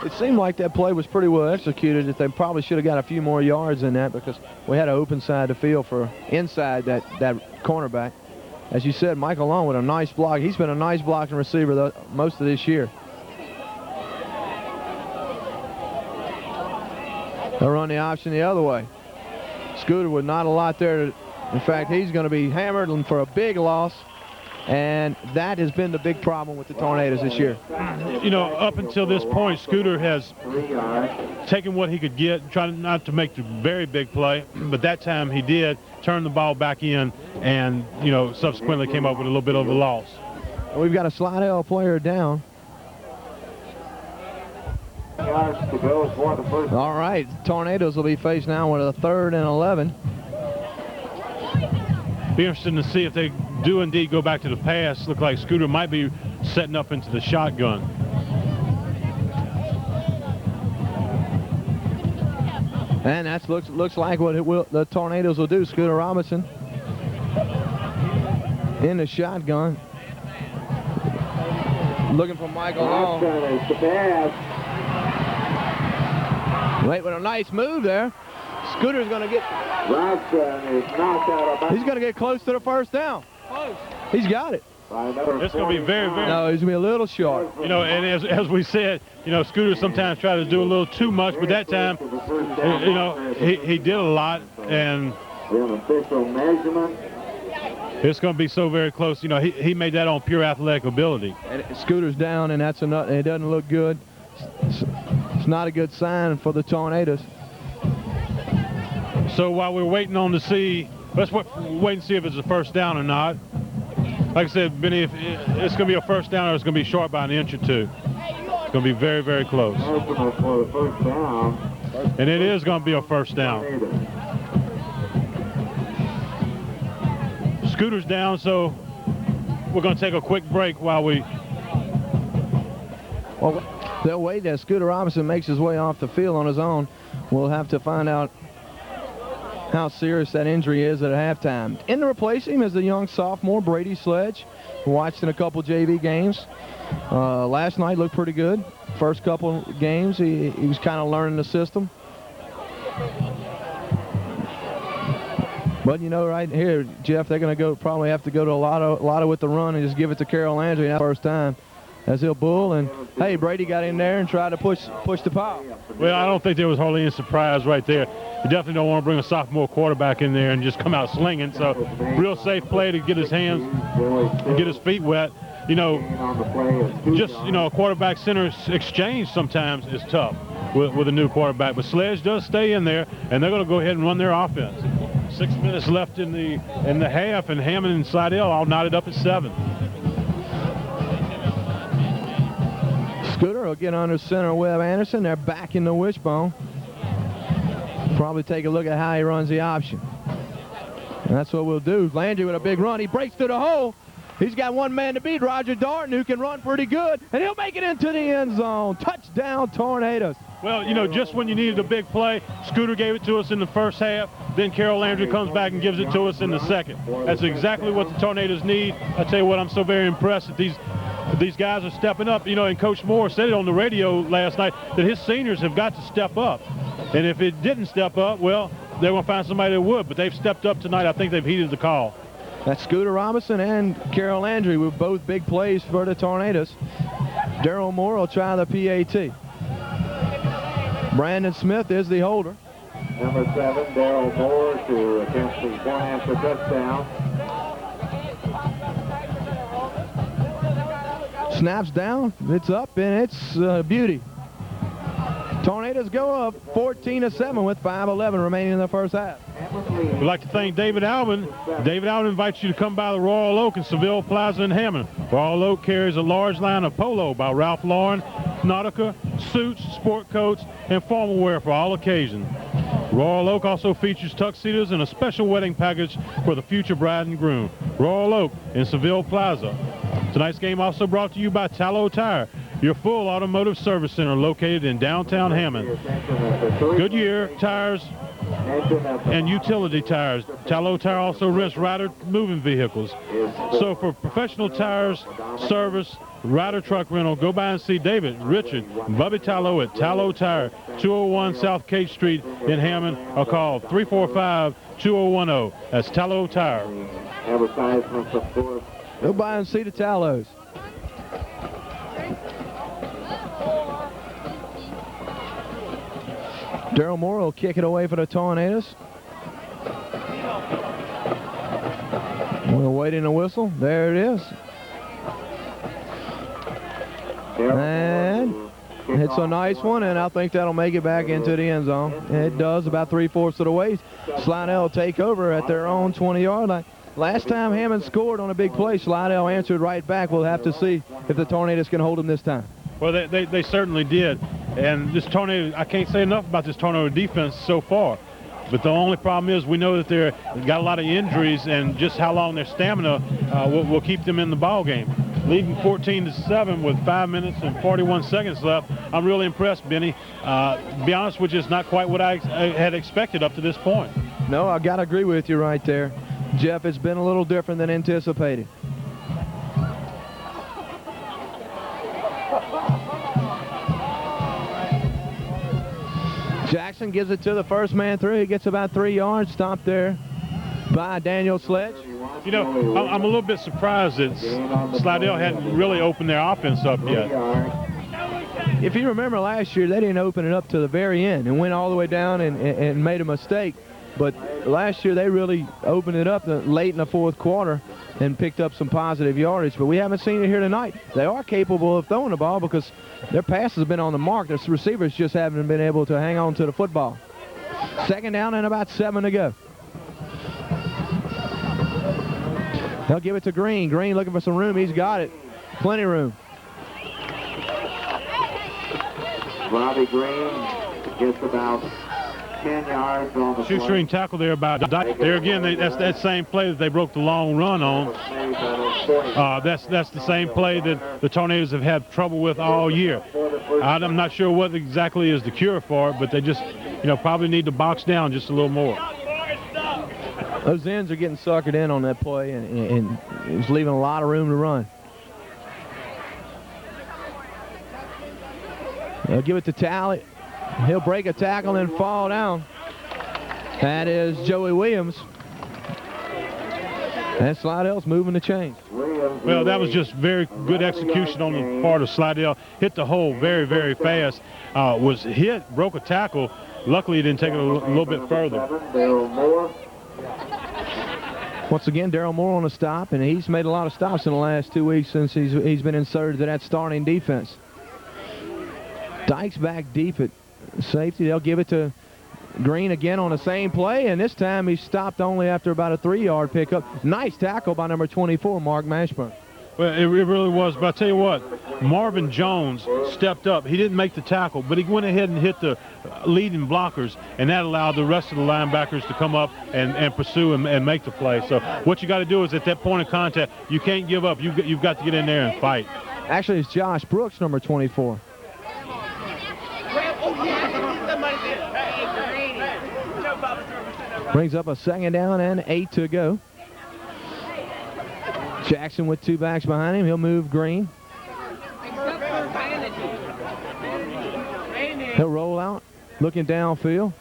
It seemed like that play was pretty well executed. That they probably should have got a few more yards in that, because we had an open side of the field for inside that cornerback. As you said, Michael Long with a nice block. He's been a nice blocking receiver most of this year. They'll run the option the other way. Scooter with not a lot there. In fact, he's going to be hammered for a big loss. And that has been the big problem with the Tornadoes this year. You know, up until this point, Scooter has taken what he could get, trying not to make the very big play, but that time he did turn the ball back in and, you know, subsequently came up with a little bit of a loss. We've got a Slidell player down. All right, Tornadoes will be faced now with a 3rd and 11. Be interesting to see if they do indeed go back to the pass. Look like Scooter might be setting up into the shotgun. And that looks like what the Tornadoes will do. Scooter Robinson in the shotgun, looking for Michael Long. Wait, with a nice move there. Scooter's going to get. He's going to get close to the first down. Close. He's got it. It's going to be very, very. No, he's going to be a little short. You know, and as we said, you know, Scooter sometimes try to do a little too much, but that time, you know, he did a lot, and it's going to be so very close. You know, he made that on pure athletic ability. And Scooter's down, and that's enough. It doesn't look good. It's not a good sign for the Tornadoes. So while we're waiting on to see, let's wait and see if it's a first down or not. Like I said, Benny, if it's going to be a first down or it's going to be short by an inch or two. It's going to be very, very close. And it is going to be a first down. Scooter's down, so we're going to take a quick break while we... Well, they'll wait as Scooter Robinson makes his way off the field on his own. We'll have to find out how serious that injury is at halftime. In to replace him is the young sophomore Brady Sledge. Watched in a couple JV games. Last night looked pretty good. First couple games he was kind of learning the system. But you know, right here, Jeff, they're going to probably have to go to a lot of with the run and just give it to Carroll Landry that first time. As he'll bull, and hey, Brady got in there and tried to push the pile. Well, I don't think there was hardly any surprise right there. You definitely don't want to bring a sophomore quarterback in there and just come out slinging. So, real safe play to get his hands and get his feet wet. You know, just, you know, a quarterback center exchange sometimes is tough with a new quarterback. But Sledge does stay in there, and they're going to go ahead and run their offense. 6 minutes left in the half, and Hammond and Slidell all knotted up at 7. Scooter will get under center Webb Anderson. They're back in the wishbone. Probably take a look at how he runs the option. And that's what we'll do. Landry with a big run. He breaks through the hole. He's got one man to beat, Roger Darton, who can run pretty good. And he'll make it into the end zone. Touchdown, Tornadoes. Well, you know, just when you needed a big play, Scooter gave it to us in the first half. Then Carroll Landry comes back and gives it to us in the second. That's exactly what the Tornadoes need. I tell you what, I'm so very impressed that these guys are stepping up. You know, and Coach Moore said it on the radio last night that his seniors have got to step up. And if it didn't step up, well, they're going to find somebody that would. But they've stepped up tonight. I think they've heeded the call. That's Scooter Robinson and Carroll Landry with both big plays for the Tornadoes. Darryl Moore will try the PAT. Brandon Smith is the holder. Number 7, Darryl Moore, to attempt the one-answer touchdown. Snaps down, it's up, and it's beauty. Tornadoes go up 14-7 with 5:11 remaining in the first half. We'd like to thank David Alvin. David Alvin invites you to come by the Royal Oak in Seville Plaza in Hammond. Royal Oak carries a large line of polo by Ralph Lauren, Nautica, suits, sport coats, and formal wear for all occasions. Royal Oak also features tuxedos and a special wedding package for the future bride and groom. Royal Oak in Seville Plaza. Tonight's game also brought to you by Tallow Tire, your full automotive service center located in downtown Hammond. Goodyear tires and utility tires. Tallow Tire also rents Ryder moving vehicles. So for professional tires, service, Ryder truck rental, go by and see David, Richard, and Bubby Tallow at Tallow Tire, 201 South Cate Street in Hammond, or call 345-2010. That's Tallow Tire. Advertisements, of course. Go by and see the Tallows. Daryl Moore will kick it away for the Tornadoes. We're waiting a whistle. There it is. And it's a nice one, and I think that'll make it back into the end zone. It does, about 3/4 of the way. Slidell take over at their own 20-yard line. Last time Hammond scored on a big play, Slidell answered right back. We'll have to see if the Tornadoes can hold them this time. Well, they certainly did. And this Tornado, I can't say enough about this Tornado defense so far. But the only problem is we know that they've got a lot of injuries, and just how long their stamina will keep them in the ball game. Leading 14-7 with 5 minutes and 41 seconds left. I'm really impressed, Benny. To be honest with you, it's not quite what I had expected up to this point. No, I got to agree with you right there. Jeff, it's been a little different than anticipated. Jackson gives it to the first man through. He gets about 3 yards. Stopped there by Daniel Sledge. You know, I'm a little bit surprised that Slidell hadn't really opened their offense up yet. If you remember last year, they didn't open it up to the very end and went all the way down and made a mistake. But last year, they really opened it up late in the fourth quarter and picked up some positive yardage. But we haven't seen it here tonight. They are capable of throwing the ball because their passes have been on the mark. Their receivers just haven't been able to hang on to the football. Second down and about 7 to go. They'll give it to Green. Green looking for some room. He's got it. Plenty of room. Robbie Green gets about 10 yards on the Shoestring tackle there by Dyke. There again, that's that same play that they broke the long run on. That's the same play that the Tornadoes have had trouble with all year. I'm not sure what exactly is the cure for it, but they just, probably need to box down just a little more. Those ends are getting suckered in on that play, and it's leaving a lot of room to run. They'll give it to Talley. He'll break a tackle and fall down. That is Joey Williams. And Slidell's moving the chains. Well, that was just very good execution on the part of Slidell. Hit the hole very, very fast. Was hit, broke a tackle. Luckily, he didn't take it a little bit further. Once again, Daryl Moore on a stop, and he's made a lot of stops in the last 2 weeks since he's been inserted to that starting defense. Dyke's back deep at safety. They'll give it to Green again on the same play, and this time he stopped only after about a 3-yard pickup. Nice tackle by number 24, Mark Mashburn. Well, it really was, but I tell you what, Marvin Jones stepped up. He didn't make the tackle, but he went ahead and hit the leading blockers, and that allowed the rest of the linebackers to come up and pursue and make the play. So what you got to do is at that point of contact, you can't give up. You've got to get in there and fight. Actually, it's Josh Brooks, number 24. Brings up a second down and 8 to go. Jackson with 2 backs behind him. He'll move Green. He'll roll out, looking downfield.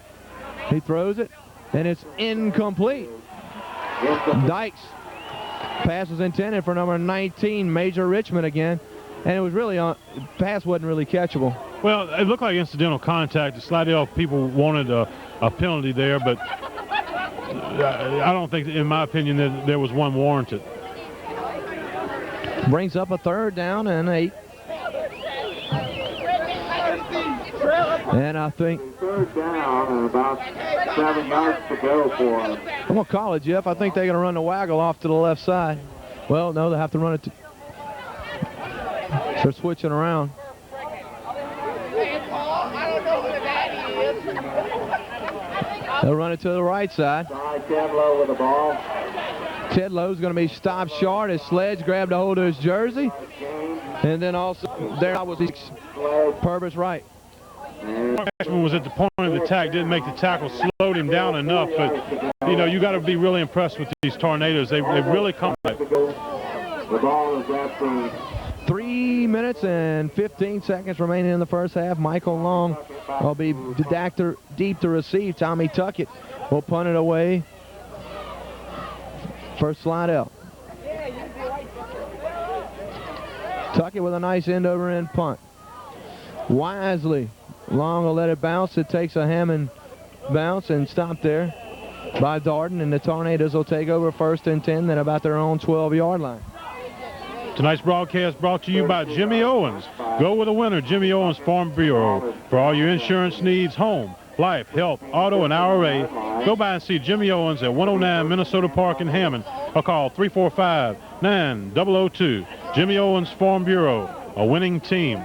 He throws it, and it's incomplete. Dykes pass was intended for number 19, Major Richmond again, and it was really pass wasn't really catchable. Well, it looked like incidental contact. The Slidell people wanted a penalty there, but I don't think, in my opinion, that there was one warranted. Brings up a third down and 8. And I think third down and about 7 yards to go for him. I'm going to call it, Jeff. I think they're going to run the waggle off to the left side. Well, no, they have to run it. They're switching around. They'll run it to the right side. Tedlow with the ball. Tedlow's going to be stopped short as Sledge grabbed a hold of his jersey. And then also, there was Purvis right. Ashman was at the point of the attack, didn't make the tackle, slowed him down enough, but, you know, you got to be really impressed with these Tornadoes. They really come back. The ball is at the 3 minutes and 15 seconds remaining in the first half. Michael Long will be deep to receive. Tommy Tuckett will punt it away for Slidell. Tuckett with a nice end-over-end punt. Wisely, Long will let it bounce. It takes a Hammond bounce and stop there by Darden, and the Tornadoes will take over 1st and 10, then about their own 12-yard line. Tonight's broadcast brought to you by Jimmy Owens. Go with a winner, Jimmy Owens Farm Bureau. For all your insurance needs, home, life, health, auto, and IRA, go by and see Jimmy Owens at 109 Minnesota Park in Hammond, or call 345-9002. Jimmy Owens Farm Bureau, a winning team.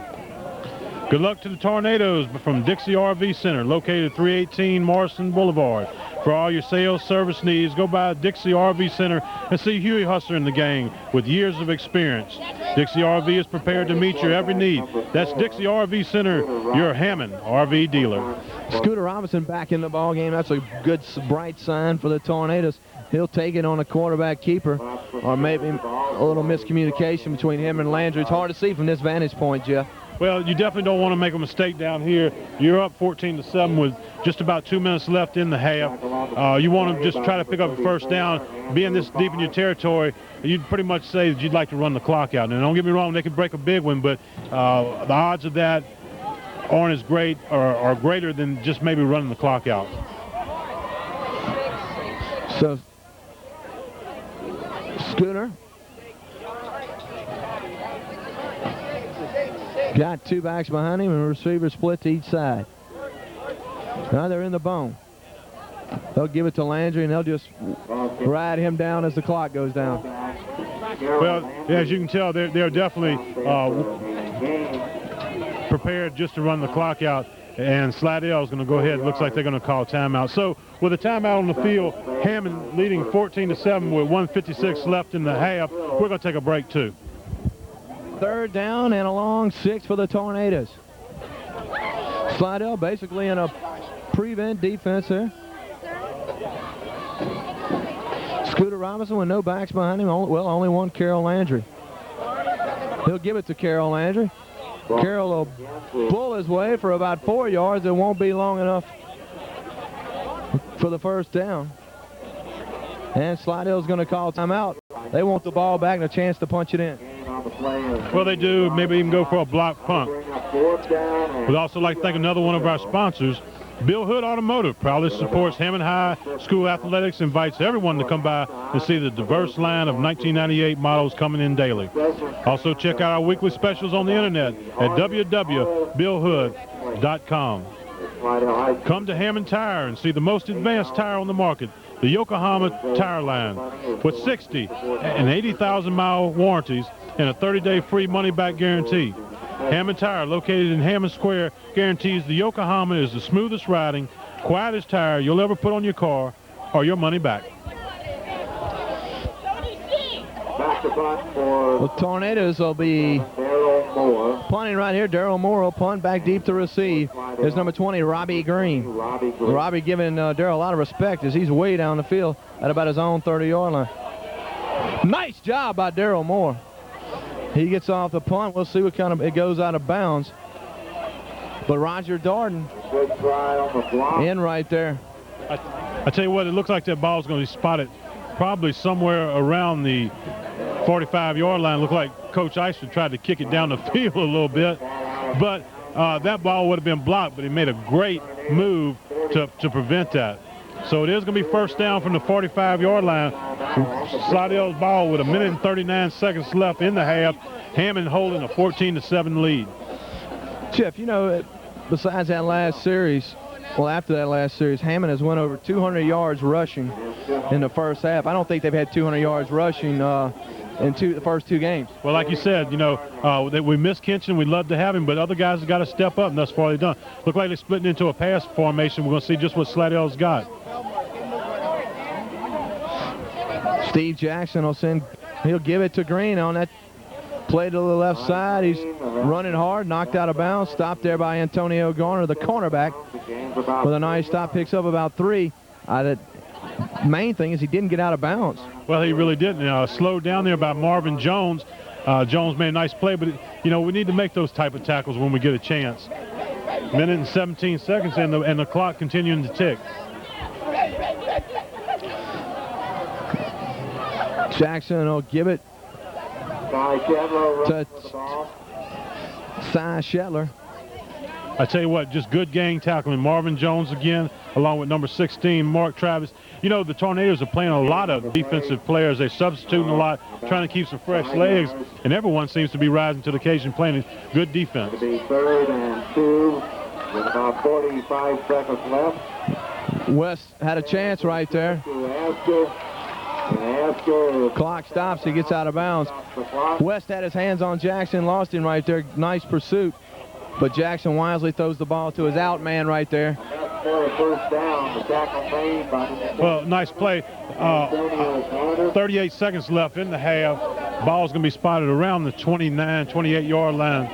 Good luck to the Tornadoes from Dixie RV Center, located 318 Morrison Boulevard. For all your sales service needs, go by Dixie RV Center and see Huey Hustler and the gang with years of experience. Dixie RV is prepared to meet your every need. That's Dixie RV Center, your Hammond RV dealer. Scooter Robinson back in the ball game. That's a good, bright sign for the Tornadoes. He'll take it on a quarterback keeper, or maybe a little miscommunication between him and Landry. It's hard to see from this vantage point, Jeff. Well, you definitely don't want to make a mistake down here. You're up 14-7 with just about 2 minutes left in the half. You want to just try to pick up a first down. Being this deep in your territory, you'd pretty much say that you'd like to run the clock out. Now, don't get me wrong, they could break a big one, but the odds of that aren't as great or are greater than just maybe running the clock out. So, Scooter got 2 backs behind him and a receiver split to each side. Now they're in the bone. They'll give it to Landry and they'll just ride him down as the clock goes down. Well, yeah, as you can tell, they're definitely prepared just to run the clock out, and Slidell is going to go ahead. It looks like they're going to call timeout. So with a timeout on the field, Hammond leading 14-7 with 1:56 left in the half. We're going to take a break too. 3rd down and a long 6 for the Tornadoes. Slidell basically in a prevent defense here. Scooter Robinson with no backs behind him. Only one, Carroll Landry. He'll give it to Carroll Landry. Carroll will pull his way for about 4 yards. It won't be long enough for the first down. And Slidell's going to call timeout. They want the ball back and a chance to punch it in. Well, they do. Maybe even go for a block punt. We'd also like to thank another one of our sponsors, Bill Hood Automotive. Proudly supports Hammond High School athletics, invites everyone to come by to see the diverse line of 1998 models coming in daily. Also, check out our weekly specials on the internet at www.billhood.com. Come to Hammond Tire and see the most advanced tire on the market, the Yokohama Tire Line, with 60 and 80,000 mile warranties and a 30-day free money-back guarantee. Hammond Tire, located in Hammond Square, guarantees the Yokohama is the smoothest riding, quietest tire you'll ever put on your car, or your money back. The Tornadoes will be punting right here. Darrell Moore will punt back deep to receive. There's number 20, Robbie Green. Robbie giving Darrell a lot of respect as he's way down the field at about his own 30-yard line. Nice job by Darrell Moore. He gets off the punt. We'll see what kind of, it goes out of bounds. But Roger Darden in right there. I tell you what, it looks like that ball's going to be spotted probably somewhere around the 45-yard line. Looked like Coach Eisner tried to kick it down the field a little bit. But that ball would have been blocked, but he made a great move to prevent that. So it is going to be first down from the 45-yard line. Slidell's ball with 1 minute and 39 seconds left in the half. Hammond holding a 14-7 lead. Jeff, you know, besides that last series, well, after that last series, Hammond has went over 200 yards rushing in the first half. I don't think they've had 200 yards rushing in the first 2 games. Well, like you said, you know, we miss Kinchin. We'd love to have him, but other guys have got to step up, and thus far they've done. Look like they're splitting into a pass formation. We're going to see just what Slidell's got. Steve Jackson will he'll give it to Green on that Played to the left side. He's running hard, knocked out of bounds, stopped there by Antonio Garner, the cornerback, with a nice stop, picks up about 3. The main thing is he didn't get out of bounds. Well, he really didn't. Slowed down there by Marvin Jones. Jones made a nice play, but, you know, we need to make those type of tackles when we get a chance. Minute and 17 seconds, and the clock continuing to tick. Jackson will give it to Cy Shetler. I tell you what, just good gang tackling. Marvin Jones again, along with number 16, Mark Travis. You know, the Tornadoes are playing a lot of defensive players. They're substituting a lot, trying to keep some fresh legs, and everyone seems to be rising to the occasion, playing good defense. It'll be 3rd and 2 with about 45 seconds left. West had a chance right there. Clock stops, he gets out of bounds. West had his hands on Jackson, lost him right there. Nice pursuit, but Jackson wisely throws the ball to his out man right there. Well, nice play. 38 seconds left in the half. Ball's going to be spotted around the 29, 28-yard line.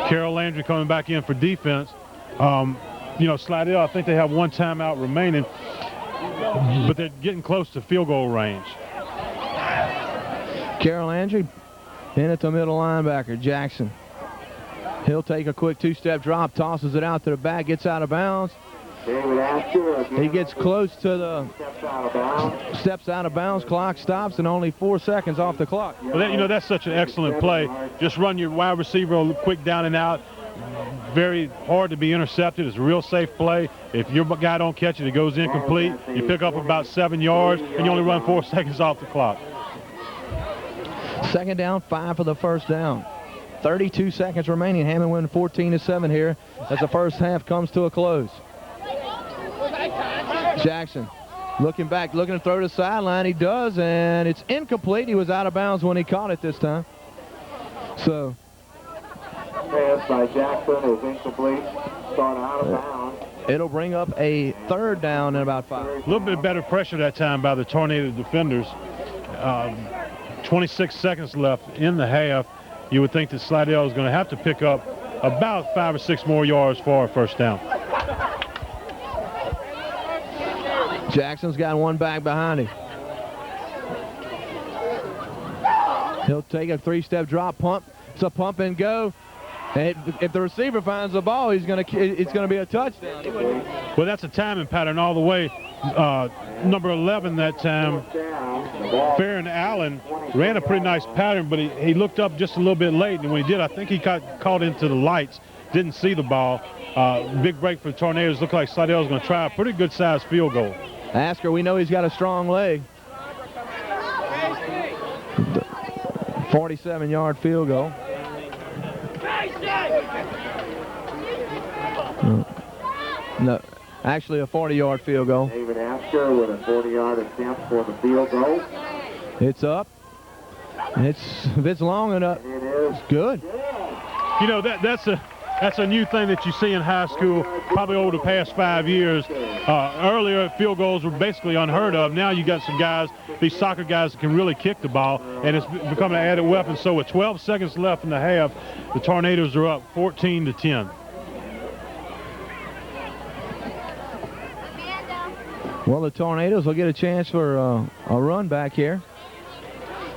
Carol Landry coming back in for defense. You know, Slidell, I think they have 1 timeout remaining, but they're getting close to field goal range. Carol Landry in at the middle linebacker, Jackson. He'll take a quick 2-step drop, tosses it out to the back, gets out of bounds. He gets close to the steps out of bounds. Clock stops, and only 4 seconds off the clock. Well, you know, that's such an excellent play. Just run your wide receiver a quick down and out. Very hard to be intercepted. It's a real safe play. If your guy don't catch it, it goes incomplete. You pick up about 7 yards, and you only run 4 seconds off the clock. 2nd down, 5 for the first down. 32 seconds remaining. Hammond winning 14-7 here as the first half comes to a close. Jackson looking back, looking to throw to the sideline. He does, and it's incomplete. He was out of bounds when he caught it this time. So pass by Jackson is incomplete. Start out of bounds. It'll bring up a 3rd down in about 5. A little bit better pressure that time by the Tornado defenders. 26 seconds left in the half. You would think that Slidell is going to have to pick up about 5 or 6 more yards for a first down. Jackson's got 1 back behind him. He'll take a 3-step drop pump. It's a pump and go. And if the receiver finds the ball, it's going to be a touchdown. Well, that's a timing pattern all the way. Number 11 that time, Farron Allen, ran a pretty nice pattern, but he looked up just a little bit late, and when he did, I think he got caught into the lights, didn't see the ball. Big break for the Tornadoes. Look like Slidell's going to try a pretty good-sized field goal. Asker, we know he's got a strong leg. 47-yard field goal. No, actually a 40-yard field goal. David Asker with a 40-yard attempt for the field goal. It's up. If it's long enough, it's good. You know, that's a new thing that you see in high school probably over the past 5 years. Earlier, field goals were basically unheard of. Now you got some guys, these soccer guys, that can really kick the ball, and it's become an added weapon. So with 12 seconds left in the half, the Tornadoes are up 14-10. Well, the Tornadoes will get a chance for a run back here.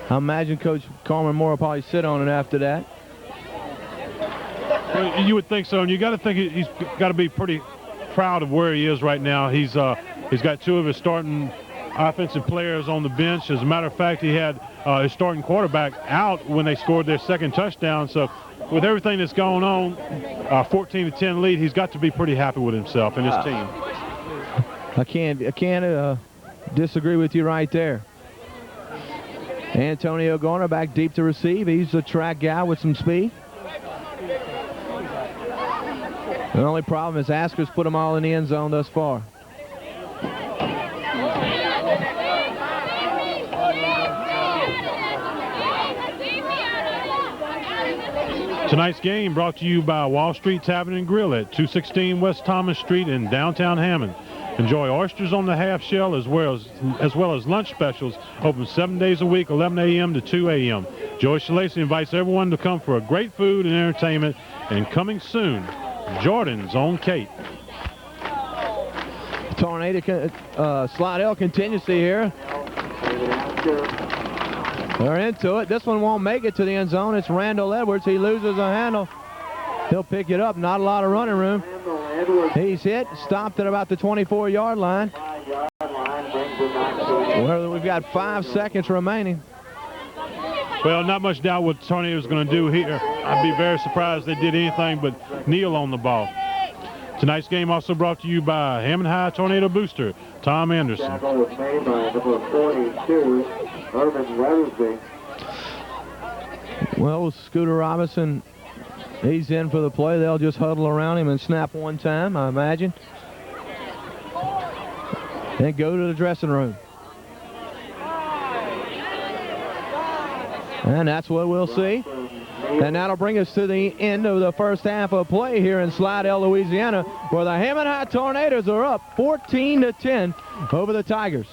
I imagine Coach Carmen Moore will probably sit on it after that. Well, you would think so, and you got to think he's got to be pretty proud of where he is right now. He's got 2 of his starting offensive players on the bench. As a matter of fact, he had his starting quarterback out when they scored their 2nd touchdown. So with everything that's going on, 14-10 lead, he's got to be pretty happy with himself and his team. I can't disagree with you right there. Antonio Garner back deep to receive. He's a track guy with some speed. The only problem is Asker's put them all in the end zone thus far. Tonight's game brought to you by Wall Street Tavern and Grill at 216 West Thomas Street in downtown Hammond. Enjoy oysters on the half shell as well as lunch specials. Open 7 days a week, 11 a.m. to 2 a.m. Joyce Shalacy invites everyone to come for a great food and entertainment. And coming soon, Jordan's own Kate. Tornado, Slidell contingency here. They're into it. This one won't make it to the end zone. It's Randall Edwards. He loses a handle. He'll pick it up. Not a lot of running room. He's hit. Stopped at about the 24-yard line. Where we've got 5 seconds remaining. Well, not much doubt what the Tornadoes going to do here. I'd be very surprised if they did anything but kneel on the ball. Tonight's game also brought to you by Hammond High Tornado Booster, Tom Anderson. Tackle was made by number 42, Urban Weathersby. Well, Scooter Robinson, he's in for the play. They'll just huddle around him and snap one time, I imagine. And go to the dressing room. And that's what we'll see. And that'll bring us to the end of the first half of play here in Slidell, Louisiana, where the Hammond High Tornadoes are up 14-10 over the Tigers.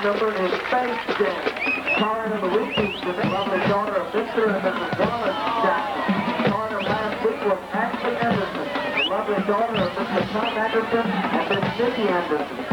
number is Space Jam. Card of the week is the lovely daughter of Mr. and Mrs. Wallace Jackson. Card of last week was Ashley Anderson, the lovely daughter of Mr. Tom Anderson and Miss Nikki Anderson.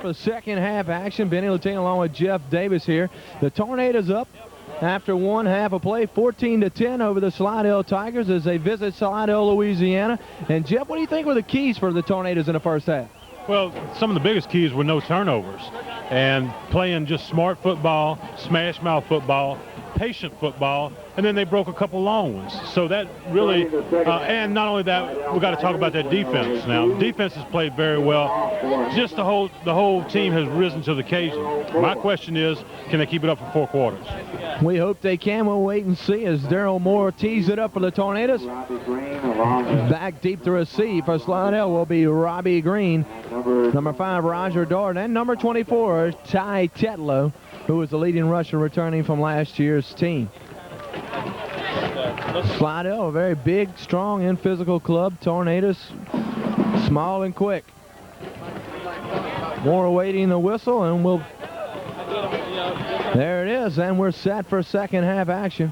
The second half action. Benny Latine along with Jeff Davis here. The Tornadoes up after one half of play, 14-10 over the Slidell Tigers as they visit Slidell, Louisiana. And Jeff, what do you think were the keys for the Tornadoes in the first half? Well, some of the biggest keys were no turnovers and playing just smart football, smash mouth football, patient football, and then they broke a couple long ones. So that really, and not only that, we got to talk about that defense now. Defense has played very well. Just the whole team has risen to the occasion. My question is, can they keep it up for 4 quarters? We hope they can. We'll wait and see as Darryl Moore tees it up for the Tornadoes. Back deep to receive for Slidell will be Robbie Green. Number 5, Roger Darden, and number 24, Ty Tetlow, who was the leading rusher returning from last year's team. Slidell, a very big, strong, and physical club. Tornadoes, small and quick. Moore awaiting the whistle, and we'll... There it is, and we're set for second half action.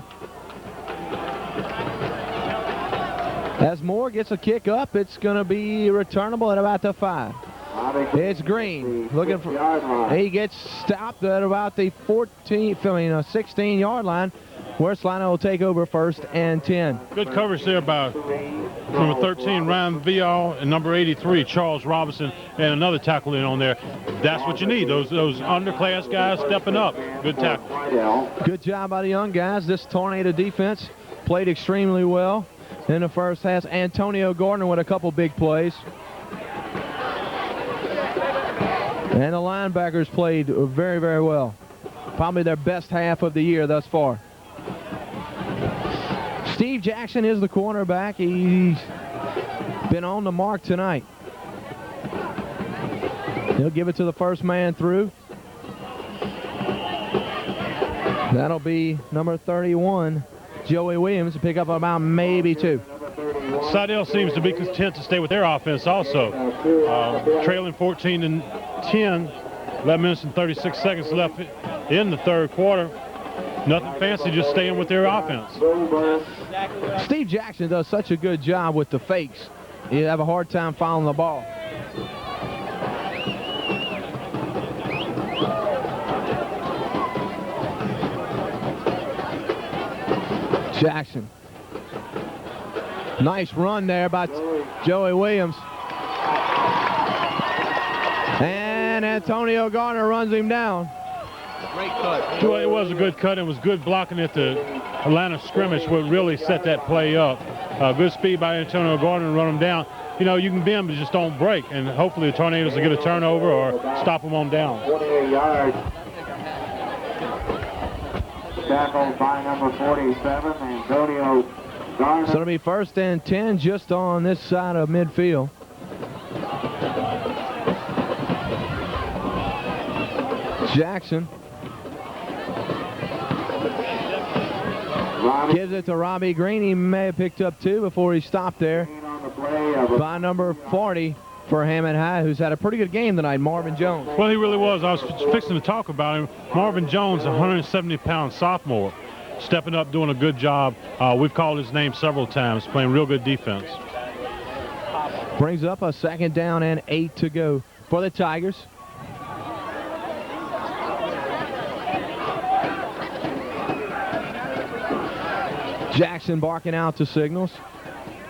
As Moore gets a kick up, it's going to be returnable at about the 5. It's Green looking for. He gets stopped at about the 16-yard line, where Slidell will take over first and 10. Good coverage there by number 13, Ryan Vial, and number 83, Charles Robinson, and another tackle in on there. That's what you need, those underclass guys stepping up. Good tackle. Good job by the young guys. This Tornado defense played extremely well in the first half. Antonio Gardner with a couple big plays. And the linebackers played very, very well. Probably their best half of the year thus far. Steve Jackson is the cornerback. He's been on the mark tonight. He'll give it to the first man through. That'll be number 31, Joey Williams, to pick up about maybe 2. Slidell seems to be content to stay with their offense also. Trailing 14-10, 11 minutes and 36 seconds left in the third quarter. Nothing fancy, just staying with their offense. Steve Jackson does such a good job with the fakes. You have a hard time following the ball. Jackson. Nice run there by Joey Williams. And Antonio Gardner runs him down. Great cut. Well, it was a good cut. It was good blocking at the Atlanta scrimmage, what really set that play up. Good speed by Antonio Gardner and run him down. You know, you can bend, but just don't break. And hopefully the Tornadoes will get a turnover or stop them on down. 28 yards. Tackled by number 47, Antonio Garner. So it'll be 1st and 10 just on this side of midfield. Jackson gives it to Robbie Green. He may have picked up 2 before he stopped there by number 40 for Hammond High, who's had a pretty good game tonight, Marvin Jones. Well, he really was. I was fixing to talk about him. Marvin Jones, a 170-pound sophomore, stepping up, doing a good job. We've called his name several times, playing real good defense. Brings up a 2nd down and 8 to go for the Tigers. Jackson barking out the signals.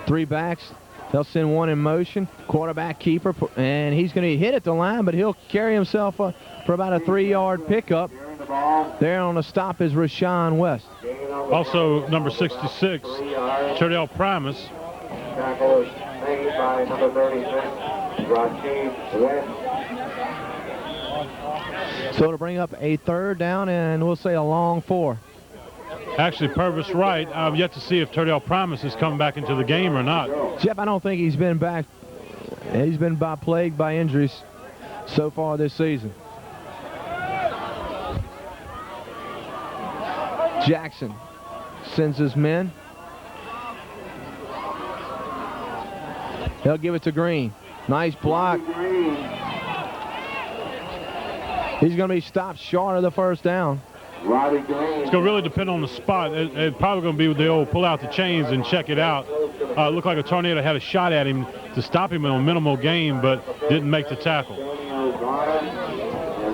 3 backs. They'll send 1 in motion. Quarterback keeper, and he's going to hit at the line, but he'll carry himself up for about a 3-yard pickup. There on the stop is Rashawn West. Also, number 66, Turdell Primus. Tackle is made by number 36, Rasheed West. So it'll bring up a 3rd down, and we'll say a long 4. Actually, Purvis right. I've yet to see if Turdell Primus is coming back into the game or not. Jeff, I don't think he's been back. He's been plagued by injuries so far this season. Jackson sends his men. They'll give it to Green. Nice block. He's going to be stopped short of the 1st down. It's going to really depend on the spot. It's probably going to be with the old pull out the chains and check it out. It looked like a Tornado had a shot at him to stop him in a minimal gain, but didn't make the tackle.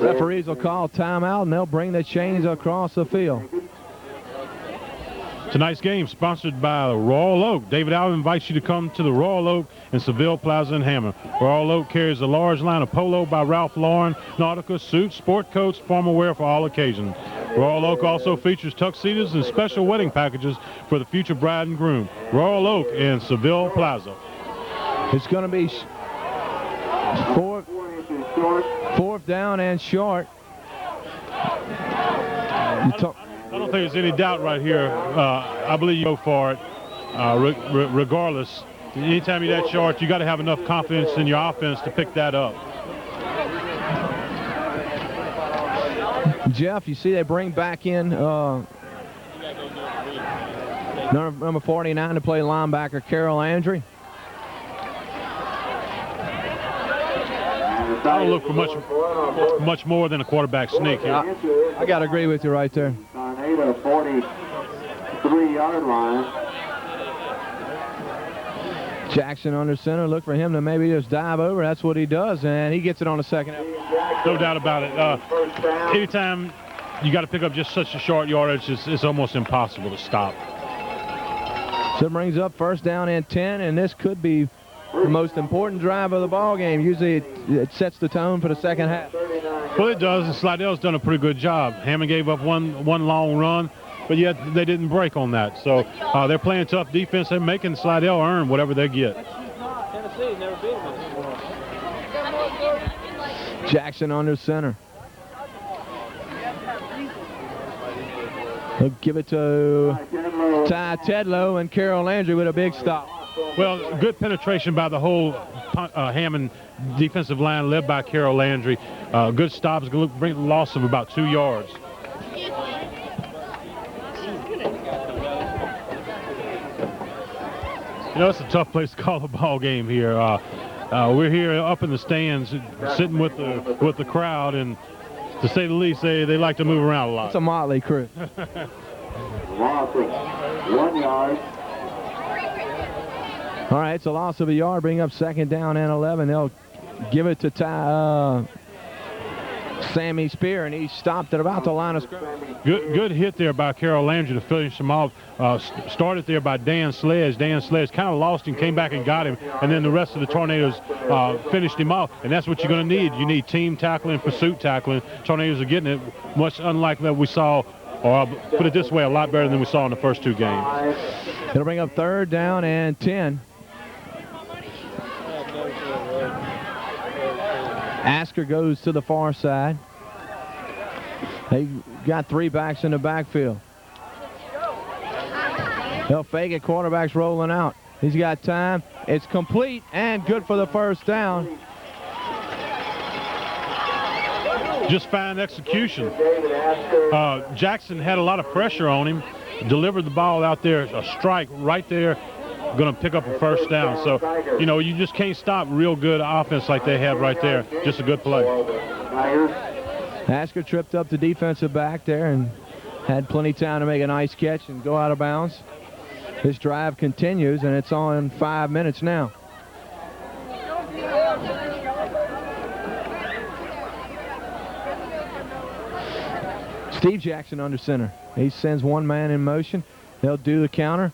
Referees will call timeout, and they'll bring the chains across the field. Tonight's game sponsored by Royal Oak. David Allen invites you to come to the Royal Oak in Seville Plaza in Hammond. Royal Oak carries a large line of polo by Ralph Lauren, Nautica, suits, sport coats, formal wear for all occasions. Royal Oak also features tuxedos and special wedding packages for the future bride and groom. Royal Oak in Seville Plaza. It's going to be 4th down and short. I don't think there's any doubt right here. I believe you go for it regardless. Anytime you're that short, you got to have enough confidence in your offense to pick that up. Jeff, you see they bring back in number 49 to play linebacker, Carol Landry. I don't look for much more than a quarterback sneak here. I got to agree with you right there. Tornado 43-yard line. Jackson under center. Look for him to maybe just dive over. That's what he does, and he gets it on the 2nd. No doubt about it. Anytime you got to pick up just such a short yardage, it's almost impossible to stop. So it brings up 1st down and 10, and this could be the most important drive of the ball game. Usually it sets the tone for the 2nd half. Well, it does, and Slidell's done a pretty good job. Hammond gave up one long run, but yet they didn't break on that. So they're playing tough defense. They're making Slidell earn whatever they get. Jackson under center. He'll give it to Ty Tedlow, and Carol Landry with a big stop. Well, good penetration by the whole Hammond defensive line led by Carol Landry. Good stops, bring a loss of about 2 yards. You know, it's a tough place to call a ball game here. We're here up in the stands, sitting with the crowd, and to say the least, they like to move around a lot. It's a motley crew. Loss of 1 yard. All right, it's a loss of a yard, bring up 2nd down and 11. They'll give it to Sammy Spear, and he stopped at about the line of scrimmage. Good hit there by Carol Landry to finish him off. Started there by Dan Sledge. Dan Sledge kind of lost him, came back and got him, and then the rest of the Tornadoes finished him off. And that's what you're going to need. You need team tackling, pursuit tackling. Tornadoes are getting it, much unlike that we saw, or I'll put it this way, a lot better than we saw in the first 2 games. It'll bring up 3rd down and 10. Asker goes to the far side. They got 3 backs in the backfield. They'll fake it. Quarterback's rolling out. He's got time. It's complete and good for the 1st down. Just fine execution. Jackson had a lot of pressure on him. Delivered the ball out there, a strike right there. Going to pick up a 1st down. So, you know, you just can't stop real good offense like they have right there. Just a good play. Asker tripped up the defensive back there and had plenty of time to make a nice catch and go out of bounds. This drive continues, and it's on 5 minutes now. Steve Jackson under center. He sends 1 man in motion. They'll do the counter.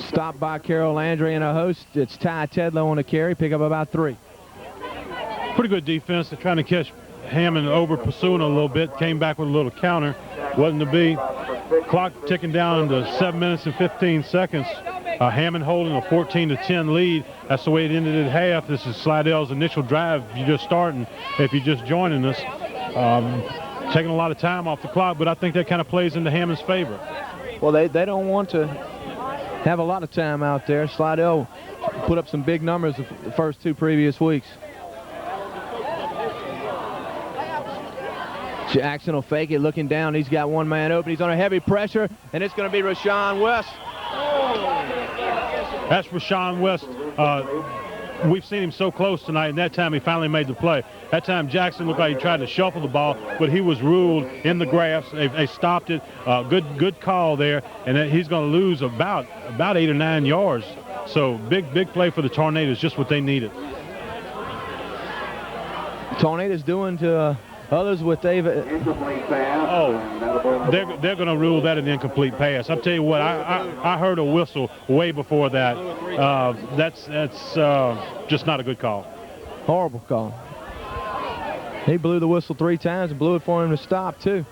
Stopped by Carol Landry and a host. It's Ty Tedlow on the carry. Pick up about 3. Pretty good defense. They're trying to catch Hammond over pursuing a little bit. Came back with a little counter. Wasn't to be. Clock ticking down to 7 minutes and 15 seconds. Hammond holding a 14-10 lead. That's the way it ended at half. This is Slidell's initial drive. If you're just starting, if you're just joining us. Taking a lot of time off the clock, but I think that kind of plays into Hammond's favor. Well, they don't want to have a lot of time out there. Slidell put up some big numbers the first 2 previous weeks. Jackson will fake it, looking down. He's got 1 man open. He's under heavy pressure, and it's going to be Rashawn West. That's Rashawn West. We've seen him so close tonight, and that time he finally made the play. That time Jackson looked like he tried to shuffle the ball, but he was ruled in the grass. They stopped it. Good call there, and he's going to lose about 8 or 9 yards. So big play for the Tornadoes, just what they needed. Tornadoes doing to others what they've... They're going to rule that an incomplete pass. I'll tell you what, I heard a whistle way before that. That's just not a good call. Horrible call. He blew the whistle 3 times and blew it for him to stop, too.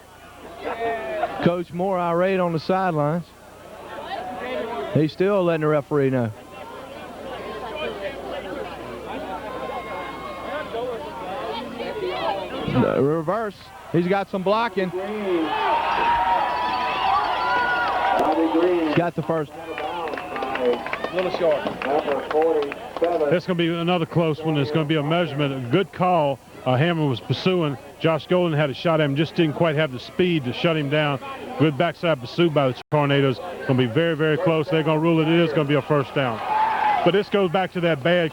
Coach Moore irate on the sidelines. He's still letting the referee know. The reverse. He's got some blocking. He's got the 1st. A little short. That's going to be another close one. It's going to be a measurement. A good call. Hammond was pursuing. Josh Golden had a shot at him, just didn't quite have the speed to shut him down. Good backside pursuit by the Tornadoes. Going to be very, very close. They're going to rule it is going to be a 1st down. But this goes back to that bad,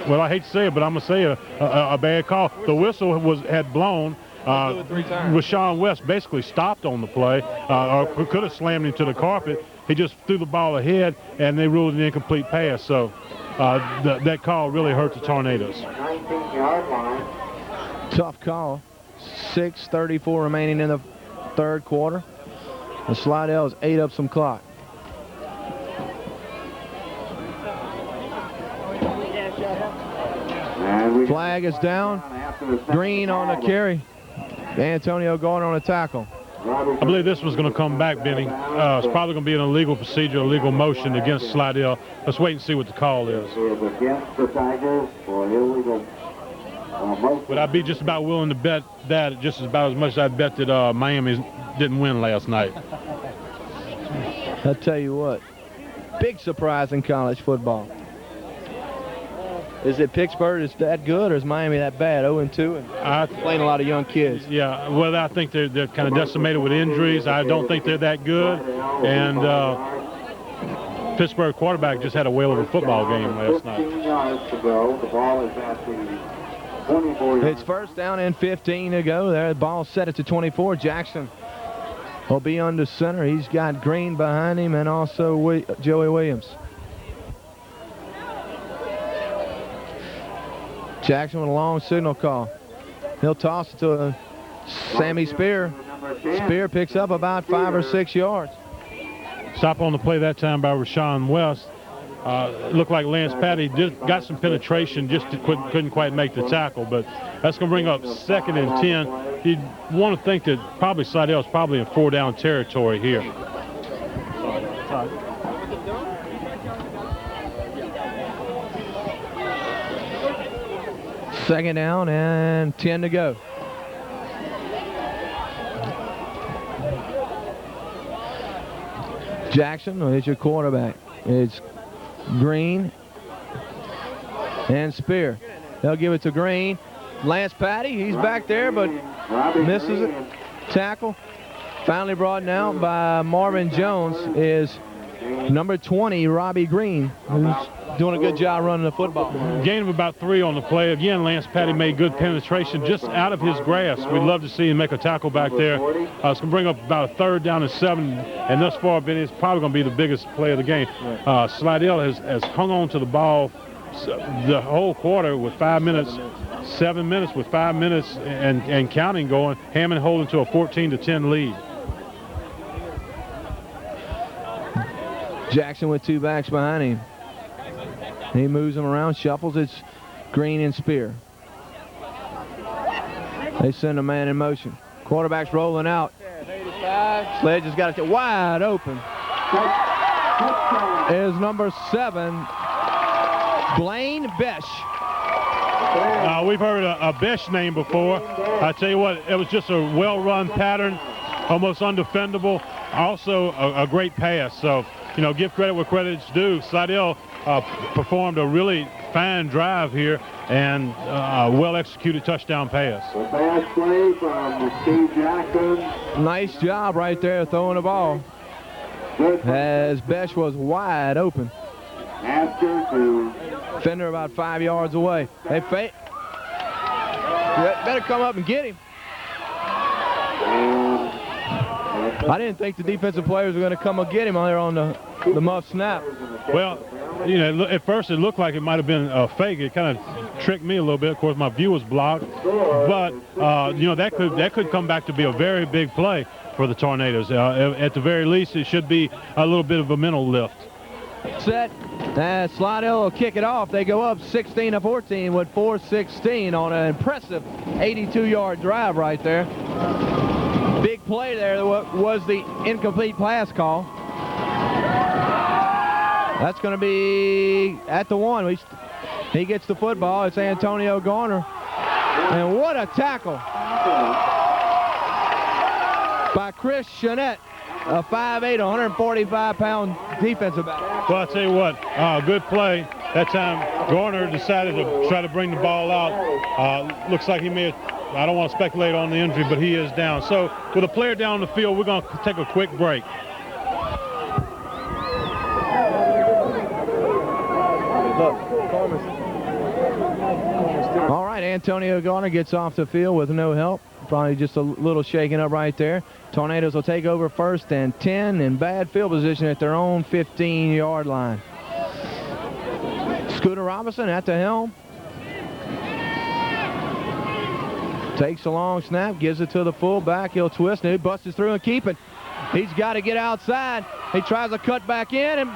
well, I hate to say it, but I'm going to say a bad call. The whistle had blown. Rashawn West basically stopped on the play, or could have slammed him to the carpet. He just threw the ball ahead, and they ruled an incomplete pass. So that call really hurt the Tornadoes. 19-yard line. Tough call. 6:34 remaining in the 3rd quarter. The Slidell's ate up some clock. Flag is down. Green on the carry. Antonio going on a tackle. I believe this was going to come back, Benny. It's probably going to be an illegal procedure, illegal motion against Slidell. Let's wait and see what the call is. But I'd be just about willing to bet that just about as much as I'd bet that Miami didn't win last night. I'll tell you what, big surprise in college football. Is it Pittsburgh is that good, or is Miami that bad, 0-2, and playing a lot of young kids? Yeah, well, I think they're kind of decimated with injuries. I don't think they're that good, and Pittsburgh quarterback just had a whale of a football game last night. 15 yards to go. The ball is at the 24 yards. It's first down and 15 to go there. The ball set at the 24. Jackson will be under center. He's got Green behind him and also Joey Williams. Jackson with a long signal call. He'll toss it to Sammy Spear. Spear picks up about 5 or 6 yards. Stop on the play that time by Rashawn West. Looked like Lance Patty got some penetration, just couldn't quite make the tackle, but that's going to bring up 2nd and 10. You'd want to think that probably Slidell's probably in 4-down territory here. Second down and 10 to go. Jackson is your quarterback. It's Green and Spear. They'll give it to Green. Lance Patty, he's back there, but misses it. Tackle. Finally brought out by Marvin Jones is number 20, Robbie Green, who's doing a good job running the football. Gain of about 3 on the play. Again, Lance Patty made good penetration just out of his grasp. We'd love to see him make a tackle back there. It's going to bring up about a 3rd down and 7, and thus far, Benny, it's probably going to be the biggest play of the game. Slidell has hung on to the ball the whole quarter with 5 minutes, 7 minutes with 5 minutes and counting going. Hammond holding to a 14-10 lead. Jackson with 2 backs behind him. He moves them around, shuffles. It's Green and Spear. They send a man in motion. Quarterback's rolling out. Sledge has got it wide open. Is number 7, Blaine Besh. We've heard a Besh name before. I tell you what, it was just a well-run pattern, almost undefendable. Also a great pass. So, you know, give credit where credit's due. Slidell performed a really fine drive here and a well-executed touchdown pass. The pass play from Steve Jackson. Nice job right there throwing the ball. As Besh was wide open. After to Fender about 5 yards away. They fake. Better come up and get him. I didn't think the defensive players were going to come and get him there on the muff snap. Well, you know, at first it looked like it might have been a fake. It kind of tricked me a little bit. Of course, my view was blocked. But, you know, that could come back to be a very big play for the Tornadoes. At the very least, it should be a little bit of a mental lift. Set. Slidell will kick it off. They go up 16-14 with 4:16 on an impressive 82-yard drive right there. Big play there was the incomplete pass call. That's going to be at the 1. He gets the football. It's Antonio Garner. And what a tackle by Chris Chanette, a 5'8", 145-pound defensive back. Well, I'll tell you what, good play. That time, Garner decided to try to bring the ball out. Looks like he may have, I don't want to speculate on the injury, but he is down. So, with a player down on the field, we're going to take a quick break. All right, Antonio Garner gets off the field with no help. Probably just a little shaken up right there. Tornadoes will take over 1st and 10 in bad field position at their own 15-yard line. Scooter Robinson at the helm. Takes a long snap, gives it to the fullback. He'll twist, and he busts through and keep it. He's got to get outside. He tries to cut back in, and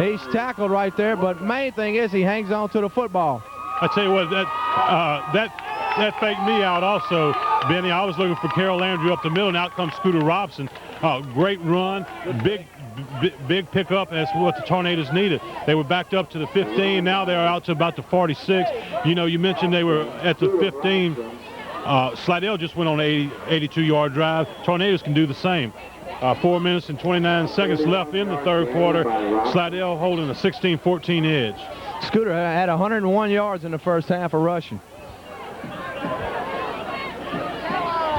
he's tackled right there. But main thing is he hangs on to the football. I tell you what, that faked me out also, Benny. I was looking for Carroll Landry up the middle, and out comes Scooter Robinson. Great run, big pickup. That's what the Tornadoes needed. They were backed up to the 15. Now they're out to about the 46. You know, you mentioned they were at the 15. Slidell just went on an 82-yard drive. Tornadoes can do the same. 4 minutes and 29 seconds left in the 3rd quarter. Slidell holding a 16-14 edge. Scooter had 101 yards in the first half of rushing.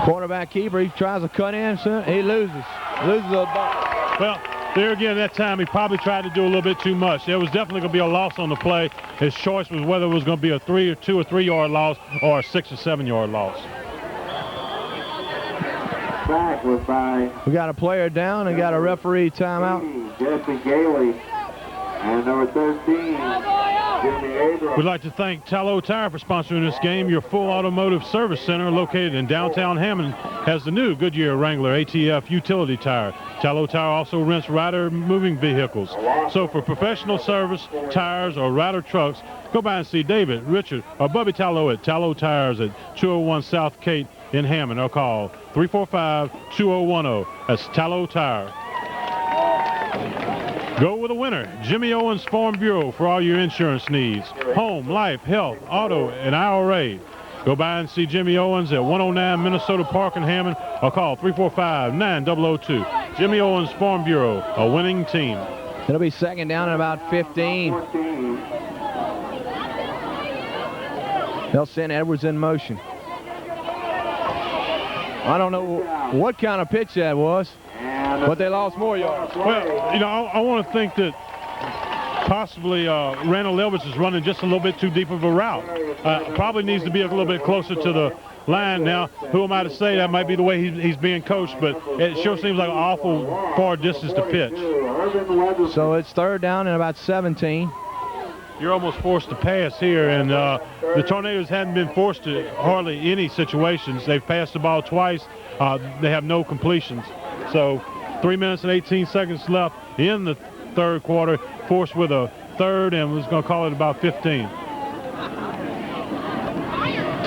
Quarterback keeper, he tries to cut in, he loses the ball. Well, There again, that time he probably tried to do a little bit too much. There was definitely going to be a loss on the play. His choice was whether it was going to be a 2 or 3 yard loss or a 6 or 7 yard loss. Back was by We got a player down and got a referee timeout. Jesse Gailey. And number 13, Jimmy Abrams. We'd like to thank Tallow Tire for sponsoring this game. Your full automotive service center located in downtown Hammond has the new Goodyear Wrangler ATF utility tire. Tallow Tire also rents rider moving vehicles. So for professional service, tires, or rider trucks, go by and see David, Richard, or Bubby Tallow at Tallow Tires at 201 South Kate in Hammond, or call 345-2010. That's Tallow Tire. Go with a winner, Jimmy Owens Farm Bureau, for all your insurance needs. Home, life, health, auto, and IRA. Go by and see Jimmy Owens at 109 Minnesota Park in Hammond, or call 345-9002. Jimmy Owens Farm Bureau, a winning team. It'll be second down at about 15. They'll send Edwards in motion. I don't know what kind of pitch that was, but they lost more yards. Well, you know, I want to think that possibly Randall Elvis is running just a little bit too deep of a route. Probably needs to be a little bit closer to the line. Now, who am I to say that might be the way he's being coached, but it sure seems like an awful far distance to pitch. So it's third down and about 17. You're almost forced to pass here, and the Tornadoes hadn't been forced to hardly any situations. They've passed the ball twice. They have no completions. So 3 minutes and 18 seconds left in the third quarter, forced with a third, and was going to call it about 15.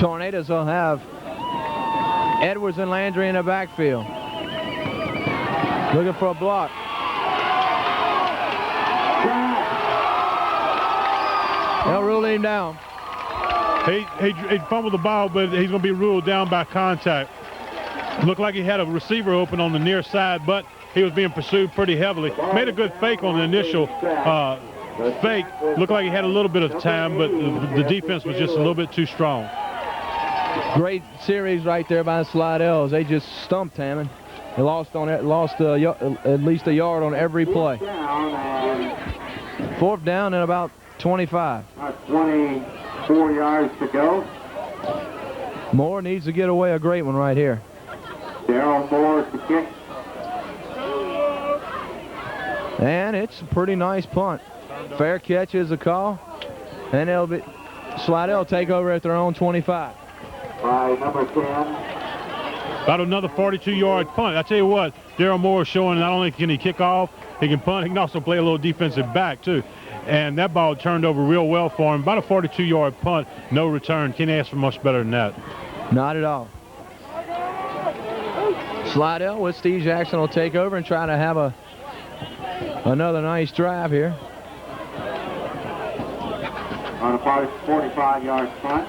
Tornadoes will have Edwards and Landry in the backfield. Looking for a block. They'll rule him down. He fumbled the ball, but he's going to be ruled down by contact. Looked like he had a receiver open on the near side, but he was being pursued pretty heavily. Made a good fake on the initial fake. Looked like he had a little bit of time, but the defense was just a little bit too strong. Great series right there by the Slidells. They just stumped Hammond. They lost at least a yard on every play. Fourth down and about 25. 24 yards to go. Moore needs to get away a great one right here. Daryl Moore to kick. And it's a pretty nice punt. Fair catch is the call. And it'll be Slidell take over at their own 25. By number 10. About another 42-yard punt. I tell you what, Daryl Moore is showing not only can he kick off, he can punt, he can also play a little defensive back too. And that ball turned over real well for him. About a 42-yard punt, no return. Can't ask for much better than that. Not at all. Slidell with Steve Jackson will take over and try to have another nice drive here. On a 45-yard punt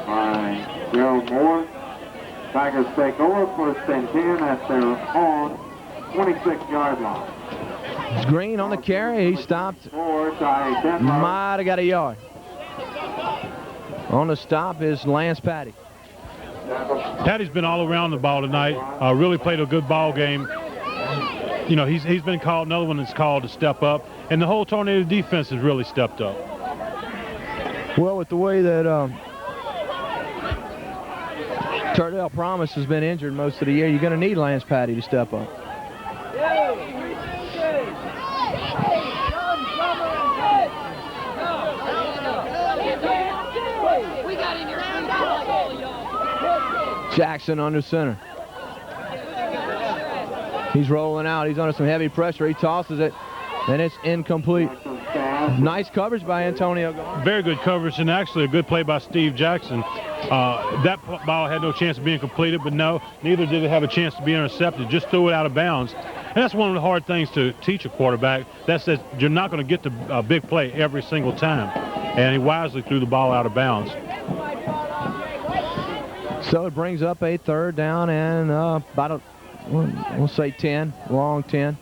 by Daryl Moore. Tigers take over, first and 10 at their own 26-yard line. It's Green on the carry. He stopped. Might have got a yard. On the stop is Lance Patty. Patty's been all around the ball tonight. Really played a good ball game. You know, he's been called, another one that's called to step up, and the whole Tornado defense has really stepped up. Well, with the way that Turdell Promise has been injured most of the year, you're going to need Lance Patty to step up. Jackson under center. He's rolling out. He's under some heavy pressure. He tosses it, and it's incomplete. Nice coverage by Antonio. Very good coverage, and actually a good play by Steve Jackson. That ball had no chance of being completed, but no, neither did it have a chance to be intercepted. Just threw it out of bounds. And that's one of the hard things to teach a quarterback. That's that you're not going to get to a big play every single time. And he wisely threw the ball out of bounds. So it brings up a third down and about we'll say 10, long 10.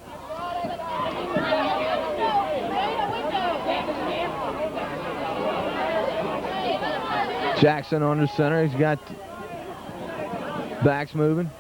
Jackson under center. He's got backs moving.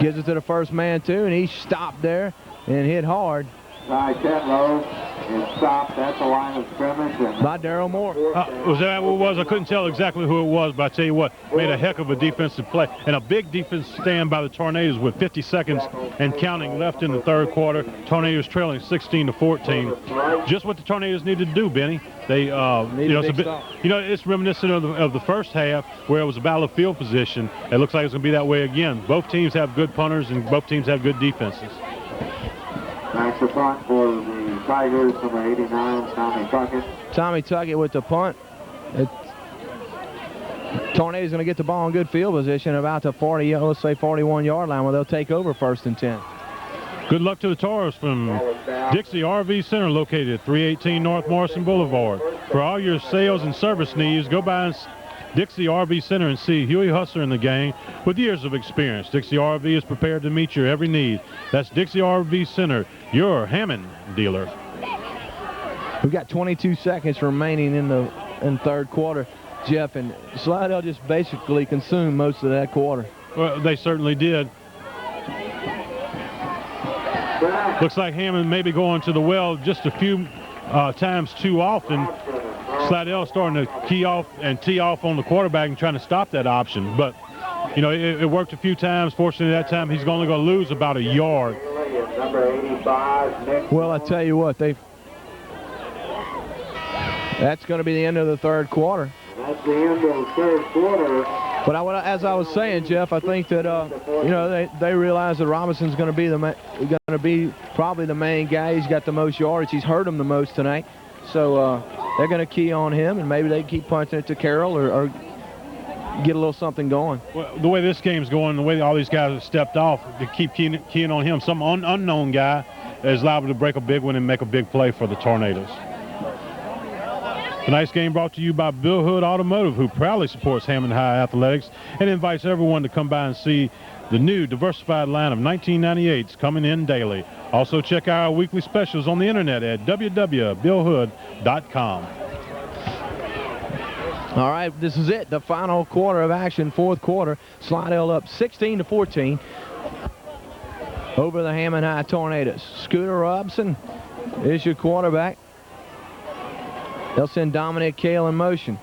Gives it to the first man, too, and he stopped there and hit hard. Side 10 low and stopped at the line of scrimmage. By Darryl Moore. Was that what it was? I couldn't tell exactly who it was, but I tell you what, made a heck of a defensive play. And a big defense stand by the Tornadoes with 50 seconds and counting left in the third quarter. Tornadoes trailing 16-14. Just what the Tornadoes needed to do, Benny. They, it's reminiscent of the first half where it was a battle of field position. It looks like it's going to be that way again. Both teams have good punters and both teams have good defenses. Back to front for the Tigers, number 89, Tommy Tuckett. Tommy Tuckett with the punt. Tornadoes going to get the ball in good field position about the 41-yard line where they'll take over 1st and 10. Good luck to the Toros from Dixie RV Center, located at 318 North Morrison Boulevard. For all your sales and service needs, go by Dixie RV Center and see Huey Hustler and the gang with years of experience. Dixie RV is prepared to meet your every need. That's Dixie RV Center, your Hammond dealer. We've got 22 seconds remaining in third quarter, Jeff, and Slidell just basically consumed most of that quarter. Well, they certainly did. Looks like Hammond may be going to the well just a few times too often. Slidell starting to key off and tee off on the quarterback and trying to stop that option. But, you know, it worked a few times. Fortunately, that time he's only going to lose about a yard. Well, I tell you what, that's going to be the end of the third quarter. That's the end of the third quarter. But as I was saying, Jeff, I think that they realize that Robinson's going to be probably the main guy. He's got the most yards. He's hurt him the most tonight. So they're going to key on him, and maybe they keep punching it to Carroll or get a little something going. Well, the way this game's going, the way all these guys have stepped off, to keep keying on him, some unknown guy is liable to break a big one and make a big play for the Tornadoes. Tonight's game brought to you by Bill Hood Automotive, who proudly supports Hammond High Athletics and invites everyone to come by and see the new diversified line of 1998s coming in daily. Also check out our weekly specials on the internet at www.billhood.com. All right, this is it, the final quarter of action, fourth quarter. Slidell up 16-14 over the Hammond High Tornadoes. Scooter Robson is your quarterback. They'll send Dominic Cale in motion.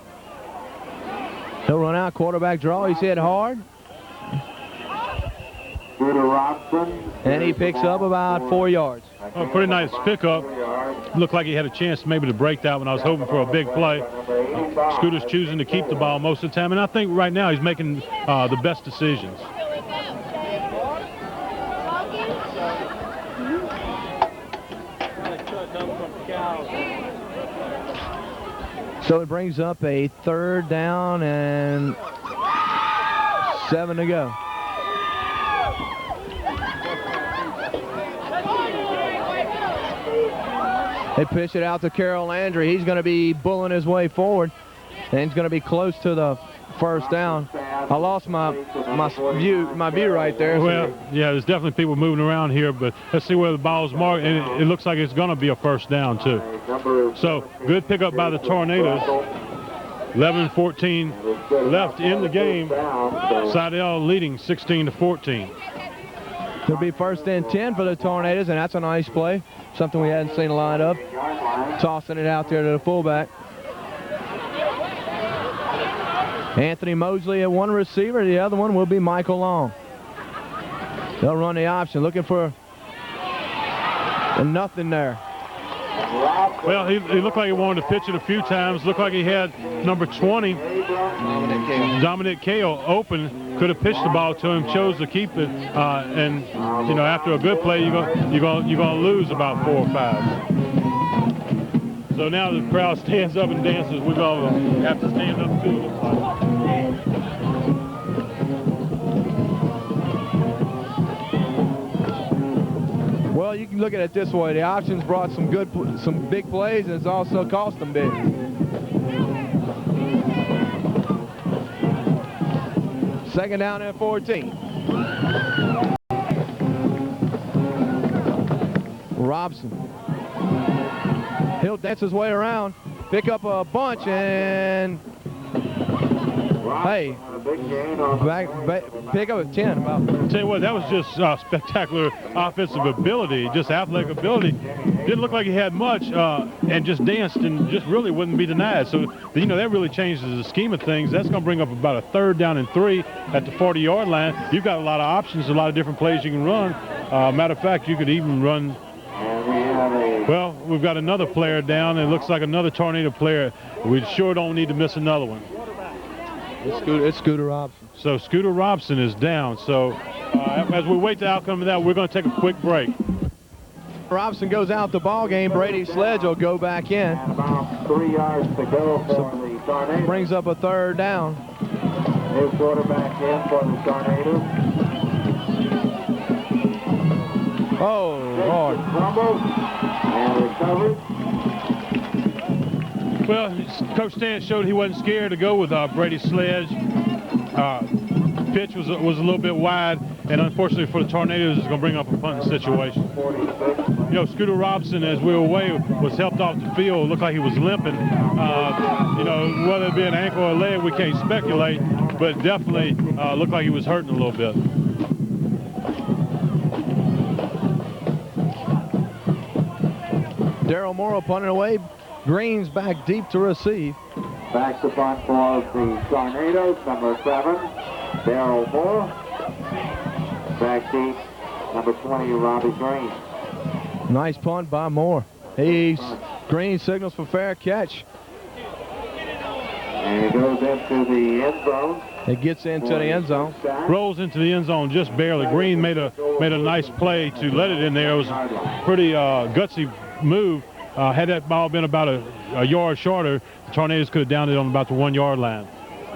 He'll run out, quarterback draw. He's hit hard. And he picks up about 4 yards. Oh, pretty nice pickup. Looked like he had a chance maybe to break that one. I was hoping for a big play. Scooter's choosing to keep the ball most of the time, and I think right now he's making the best decisions. So it brings up a 3rd down and 7 to go. They pitch it out to Carroll Landry. He's going to be bulling his way forward, and he's going to be close to the first down. I lost my view right there. Well, yeah, there's definitely people moving around here, but let's see where the ball's marked, and it looks like it's going to be a first down too. So good pickup by the Tornadoes. 11-14 left in the game. Slidell leading 16-14. It'll be 1st and 10 for the Tornadoes, and that's a nice play. Something we hadn't seen a lot of. Tossing it out there to the fullback. Anthony Mosley at one receiver. The other one will be Michael Long. They'll run the option, looking for nothing there. Well, he looked like he wanted to pitch it a few times. Looked like he had number 20, Dominic Cale, open. Could have pitched the ball to him, chose to keep it. And, you know, after a good play, you're gonna lose about 4 or 5. So now the crowd stands up and dances. We're going to have to stand up too. Well, you can look at it this way. The options brought some big plays, and it's also cost them big. Second down and 14. Robson. He'll dance his way around, pick up a bunch, and hey, Pick up a 10. About. Tell you what, that was just spectacular offensive ability, just athletic ability. Didn't look like he had much, and just danced and just really wouldn't be denied. So, you know, that really changes the scheme of things. That's going to bring up about a 3rd down and 3 at the 40-yard line. You've got a lot of options, a lot of different plays you can run. Matter of fact, you could even run. Well, we've got another player down. It looks like another Tornado player. We sure don't need to miss another one. It's Scooter Robson. So Scooter Robson is down. So as we wait the outcome of that, we're going to take a quick break. Robson goes out the ball game. Brady Sledge will go back in. And about 3 yards to go for the Tornadoes. Brings up a 3rd down. New quarterback in for the Tornadoes. Oh, Lord. Rumble and recovered. Well, Coach Stant showed he wasn't scared to go with Brady Sledge. Pitch was a little bit wide, and unfortunately for the Tornadoes, it's going to bring up a punting situation. You know, Scooter Robson, as we were away, was helped off the field. Looked like he was limping. You know, whether it be an ankle or a leg, we can't speculate, but definitely looked like he was hurting a little bit. Daryl Morrow punting away. Green's back deep to receive. Back to punt for the Tornadoes, number 7, Daryl Moore. Back deep, number 20, Robbie Green. Nice punt by Moore. Green signals for fair catch. And it goes into the end zone. It gets into the end zone. Rolls into the end zone just barely. Green made a nice play to let it in there. It was a pretty gutsy move. Had that ball been about a yard shorter, the Tornadoes could have downed it on about the 1-yard line.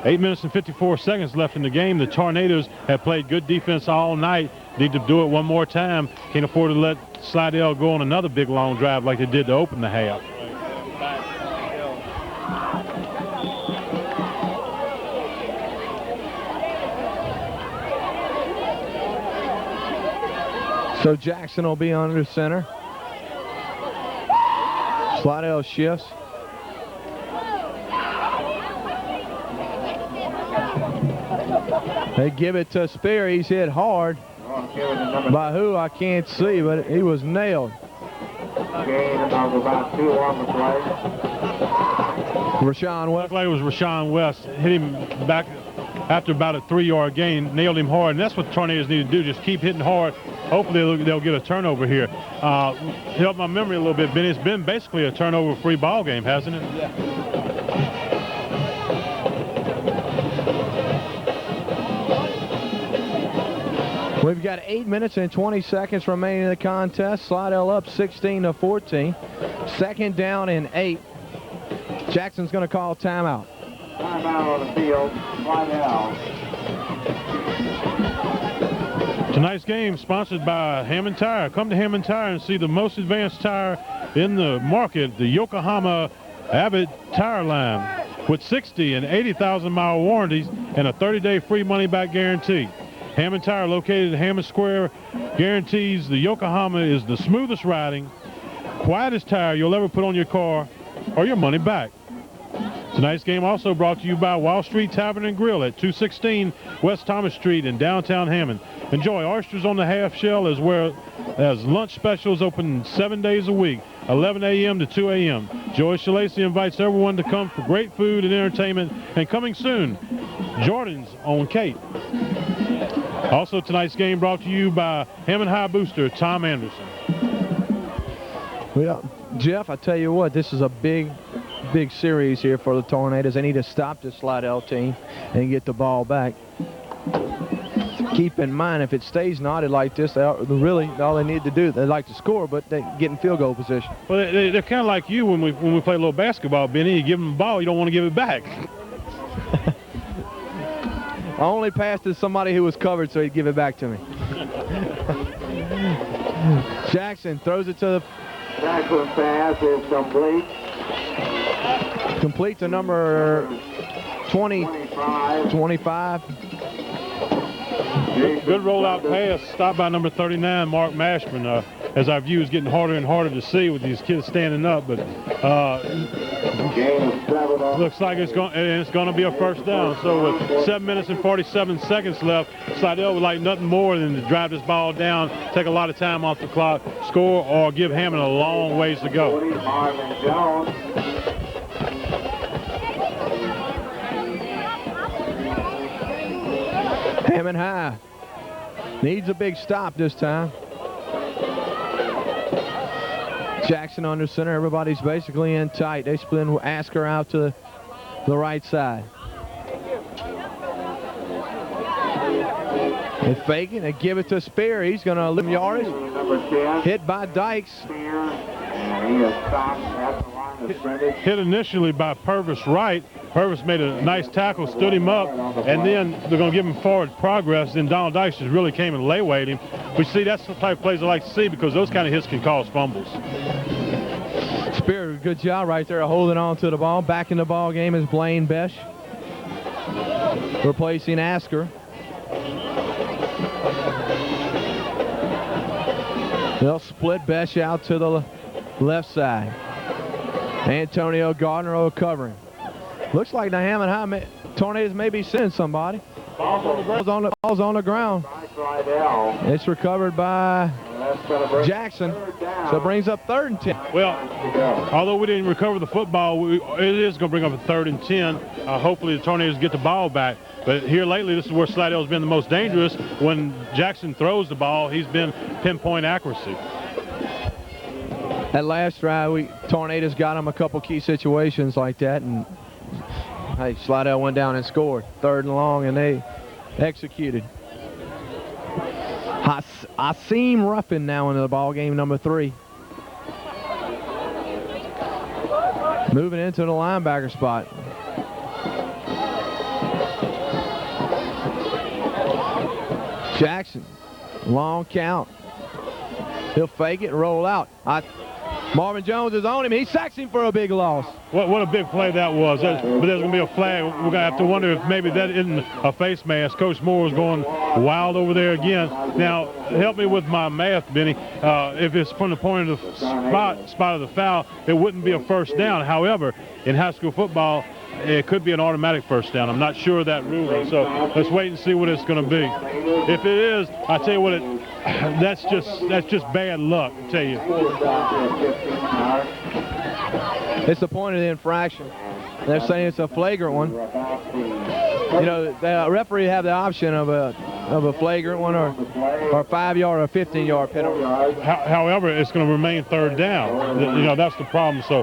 8 minutes and 54 seconds left in the game. The Tornadoes have played good defense all night. Need to do it one more time. Can't afford to let Slidell go on another big long drive like they did to open the half. So Jackson will be under center. Slidell shifts. They give it to Spear. He's hit hard. By who, I can't see, but he was nailed. Gain about 2 on the play. Rashawn West. Looked like it was Rashawn West. Hit him back after about a 3-yard gain. Nailed him hard, and that's what the Tornadoes need to do. Just keep hitting hard. Hopefully they'll get a turnover here. Help my memory a little bit, Benny. It's been basically a turnover-free ball game, hasn't it? Yeah. We've got 8 minutes and 20 seconds remaining in the contest. Slidell up 16-14. 2nd down and 8. Jackson's going to call timeout. Timeout on the field. Slidell. Tonight's game sponsored by Hammond Tire. Come to Hammond Tire and see the most advanced tire in the market, the Yokohama Avid tire line, with 60 and 80,000 mile warranties and a 30-day free money-back guarantee. Hammond Tire, located at Hammond Square, guarantees the Yokohama is the smoothest riding, quietest tire you'll ever put on your car or your money back. Tonight's game also brought to you by Wall Street Tavern and Grill at 216 West Thomas Street in downtown Hammond. Enjoy oysters on the half shell as well as lunch specials open 7 days a week, 11 a.m. to 2 a.m. Joey Shalacy invites everyone to come for great food and entertainment. And coming soon, Jordan's on Cape. Also tonight's game brought to you by Hammond High Booster, Tom Anderson. Well, Jeff, I tell you what, this is a big series here for the Tornadoes. They need to stop this Slidell team and get the ball back. Keep in mind, if it stays knotted like this, really all they need to do, they like to score, but they get in field goal position. Well, they're kind of like you when we play a little basketball, Benny. You give them the ball, you don't want to give it back. I only passed to somebody who was covered so he'd give it back to me. Jackson throws it to the... Jackson pass is complete. Complete to number 25. Good rollout pass, stopped by number 39, Mark Mashman. as our view is getting harder and harder to see with these kids standing up. But looks like it's going to be a first down. So with 7 minutes and 47 seconds left, Slidell would like nothing more than to drive this ball down, take a lot of time off the clock, score, or give Hammond a long ways to go. Hammond High needs a big stop this time. Jackson under center. Everybody's basically in tight. They split Asker out to the right side. They fake it. They give it to Spear. He's going to lose yardage. Hit by Dykes. Hit initially by Purvis Wright. Purvis made a nice tackle, stood him up, and then they're going to give him forward progress. Then Donald Dykes just really came and laywayed him. But see, that's the type of plays I like to see because those kind of hits can cause fumbles. Spear, good job right there holding on to the ball. Back in the ball game is Blaine Besh, replacing Asker. They'll split Besh out to the left side. Antonio Gardner covering. Looks like the Hammond High Tornadoes may be sending somebody. Ball's on the ground. It's recovered by Jackson. So it brings up 3rd and 10. Well, although we didn't recover the football, it is going to bring up a 3rd and 10. Hopefully the Tornadoes get the ball back. But here lately, this is where Slidell's been the most dangerous. When Jackson throws the ball, he's been pinpoint accuracy. That last drive, Tornadoes got him a couple key situations like that, and hey, Slidell went down and scored. 3rd and long, and they executed. Asim Ruffin now into the ball game, number 3. Moving into the linebacker spot. Jackson, long count. He'll fake it and roll out. Marvin Jones is on him. He sacks him for a big loss. What a big play that was. But there's going to be a flag. We're going to have to wonder if maybe that isn't a face mask. Coach Moore is going wild over there again. Now, help me with my math, Benny. If it's from the point of the spot of the foul, it wouldn't be a first down. However, in high school football, it could be an automatic first down. I'm not sure of that ruling, so let's wait and see what it's going to be. If it is, I tell you what, that's just bad luck, I tell you. It's the point of the infraction. They're saying it's a flagrant one. You know, the referee have the option of a flagrant one or a 5-yard or 15-yard penalty. However, it's going to remain 3rd down. You know, that's the problem. So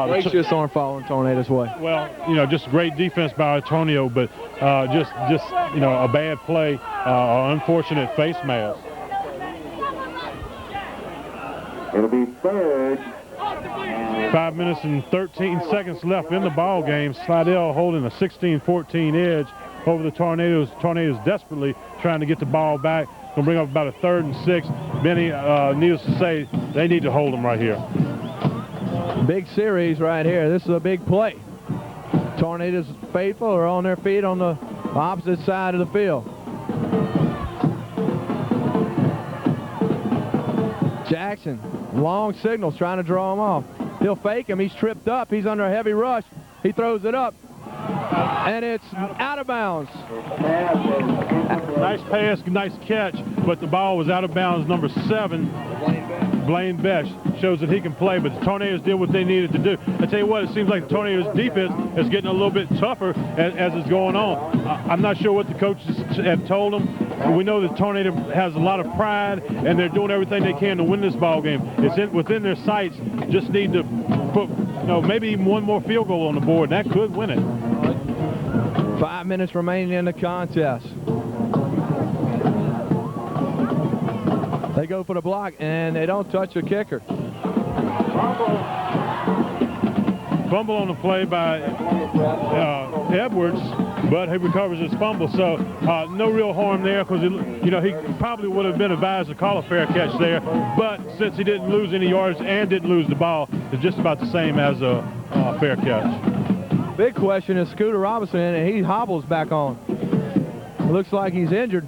Breaks just aren't following Tornado's way. Well, you know, just great defense by Antonio, but just you know, a bad play, unfortunate face mask. It'll be 3rd. 5 minutes and 13 seconds left in the ball game. Slidell holding a 16-14 edge over the Tornadoes. Tornadoes desperately trying to get the ball back. Going to bring up about a 3rd and 6. Benny, needless to say, they need to hold them right here. Big series right here. This is a big play. Tornadoes faithful are on their feet on the opposite side of the field. Jackson, long signals, trying to draw him off. He'll fake him. He's tripped up. He's under a heavy rush. He throws it up, and it's out of bounds. Nice pass, nice catch, but the ball was out of bounds. Number 7, Blaine Besh, shows that he can play, but the Tornadoes did what they needed to do. I tell you what, it seems like the Tornadoes' defense is getting a little bit tougher as it's going on. I'm not sure what the coaches have told them. We know that Tornado has a lot of pride, and they're doing everything they can to win this ball game. It's within their sights. Just need to put, you know, maybe even one more field goal on the board. That could win it. 5 minutes remaining in the contest. They go for the block, and they don't touch the kicker. Fumble on the play by Edwards, but he recovers his fumble. So no real harm there, because you know, he probably would have been advised to call a fair catch there. But since he didn't lose any yards and didn't lose the ball, it's just about the same as a fair catch. Big question is Scooter Robinson, and he hobbles back on. It looks like he's injured.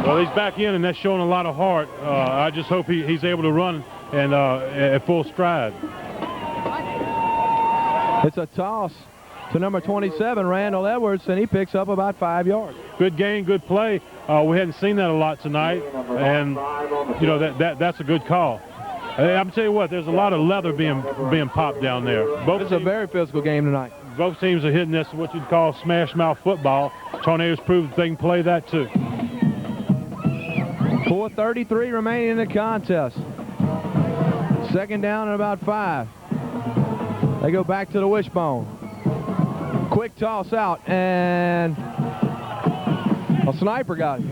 Well, he's back in, and that's showing a lot of heart. I just hope he's able to run and at full stride. It's a toss to number 27, Randall Edwards, and he picks up about 5 yards. Good game, good play. We hadn't seen that a lot tonight, and you know that's a good call. I'm telling you what, there's a lot of leather being popped down there. It's a very physical game tonight. Both teams are hitting this what you'd call smash mouth football. Tornadoes proved they can play that too. 4:33 remaining in the contest. Second down and about 5. They go back to the wishbone. Quick toss out, and a sniper got it.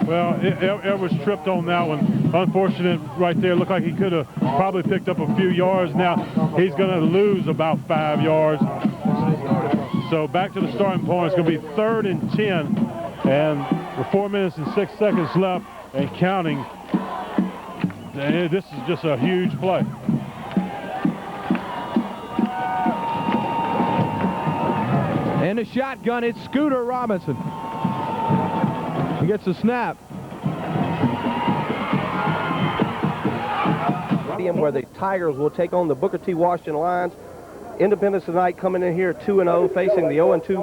Well, Edwards tripped on that one. Unfortunate right there. Looked like he could have probably picked up a few yards. Now he's going to lose about 5 yards. So back to the starting point. It's going to be 3rd and 10. And with 4 minutes and 6 seconds left and counting, this is just a huge play. And the shotgun, it's Scooter Robinson. He gets a snap. Where the Tigers will take on the Booker T. Washington Lions. Independence tonight coming in here 2-0, facing the 0-2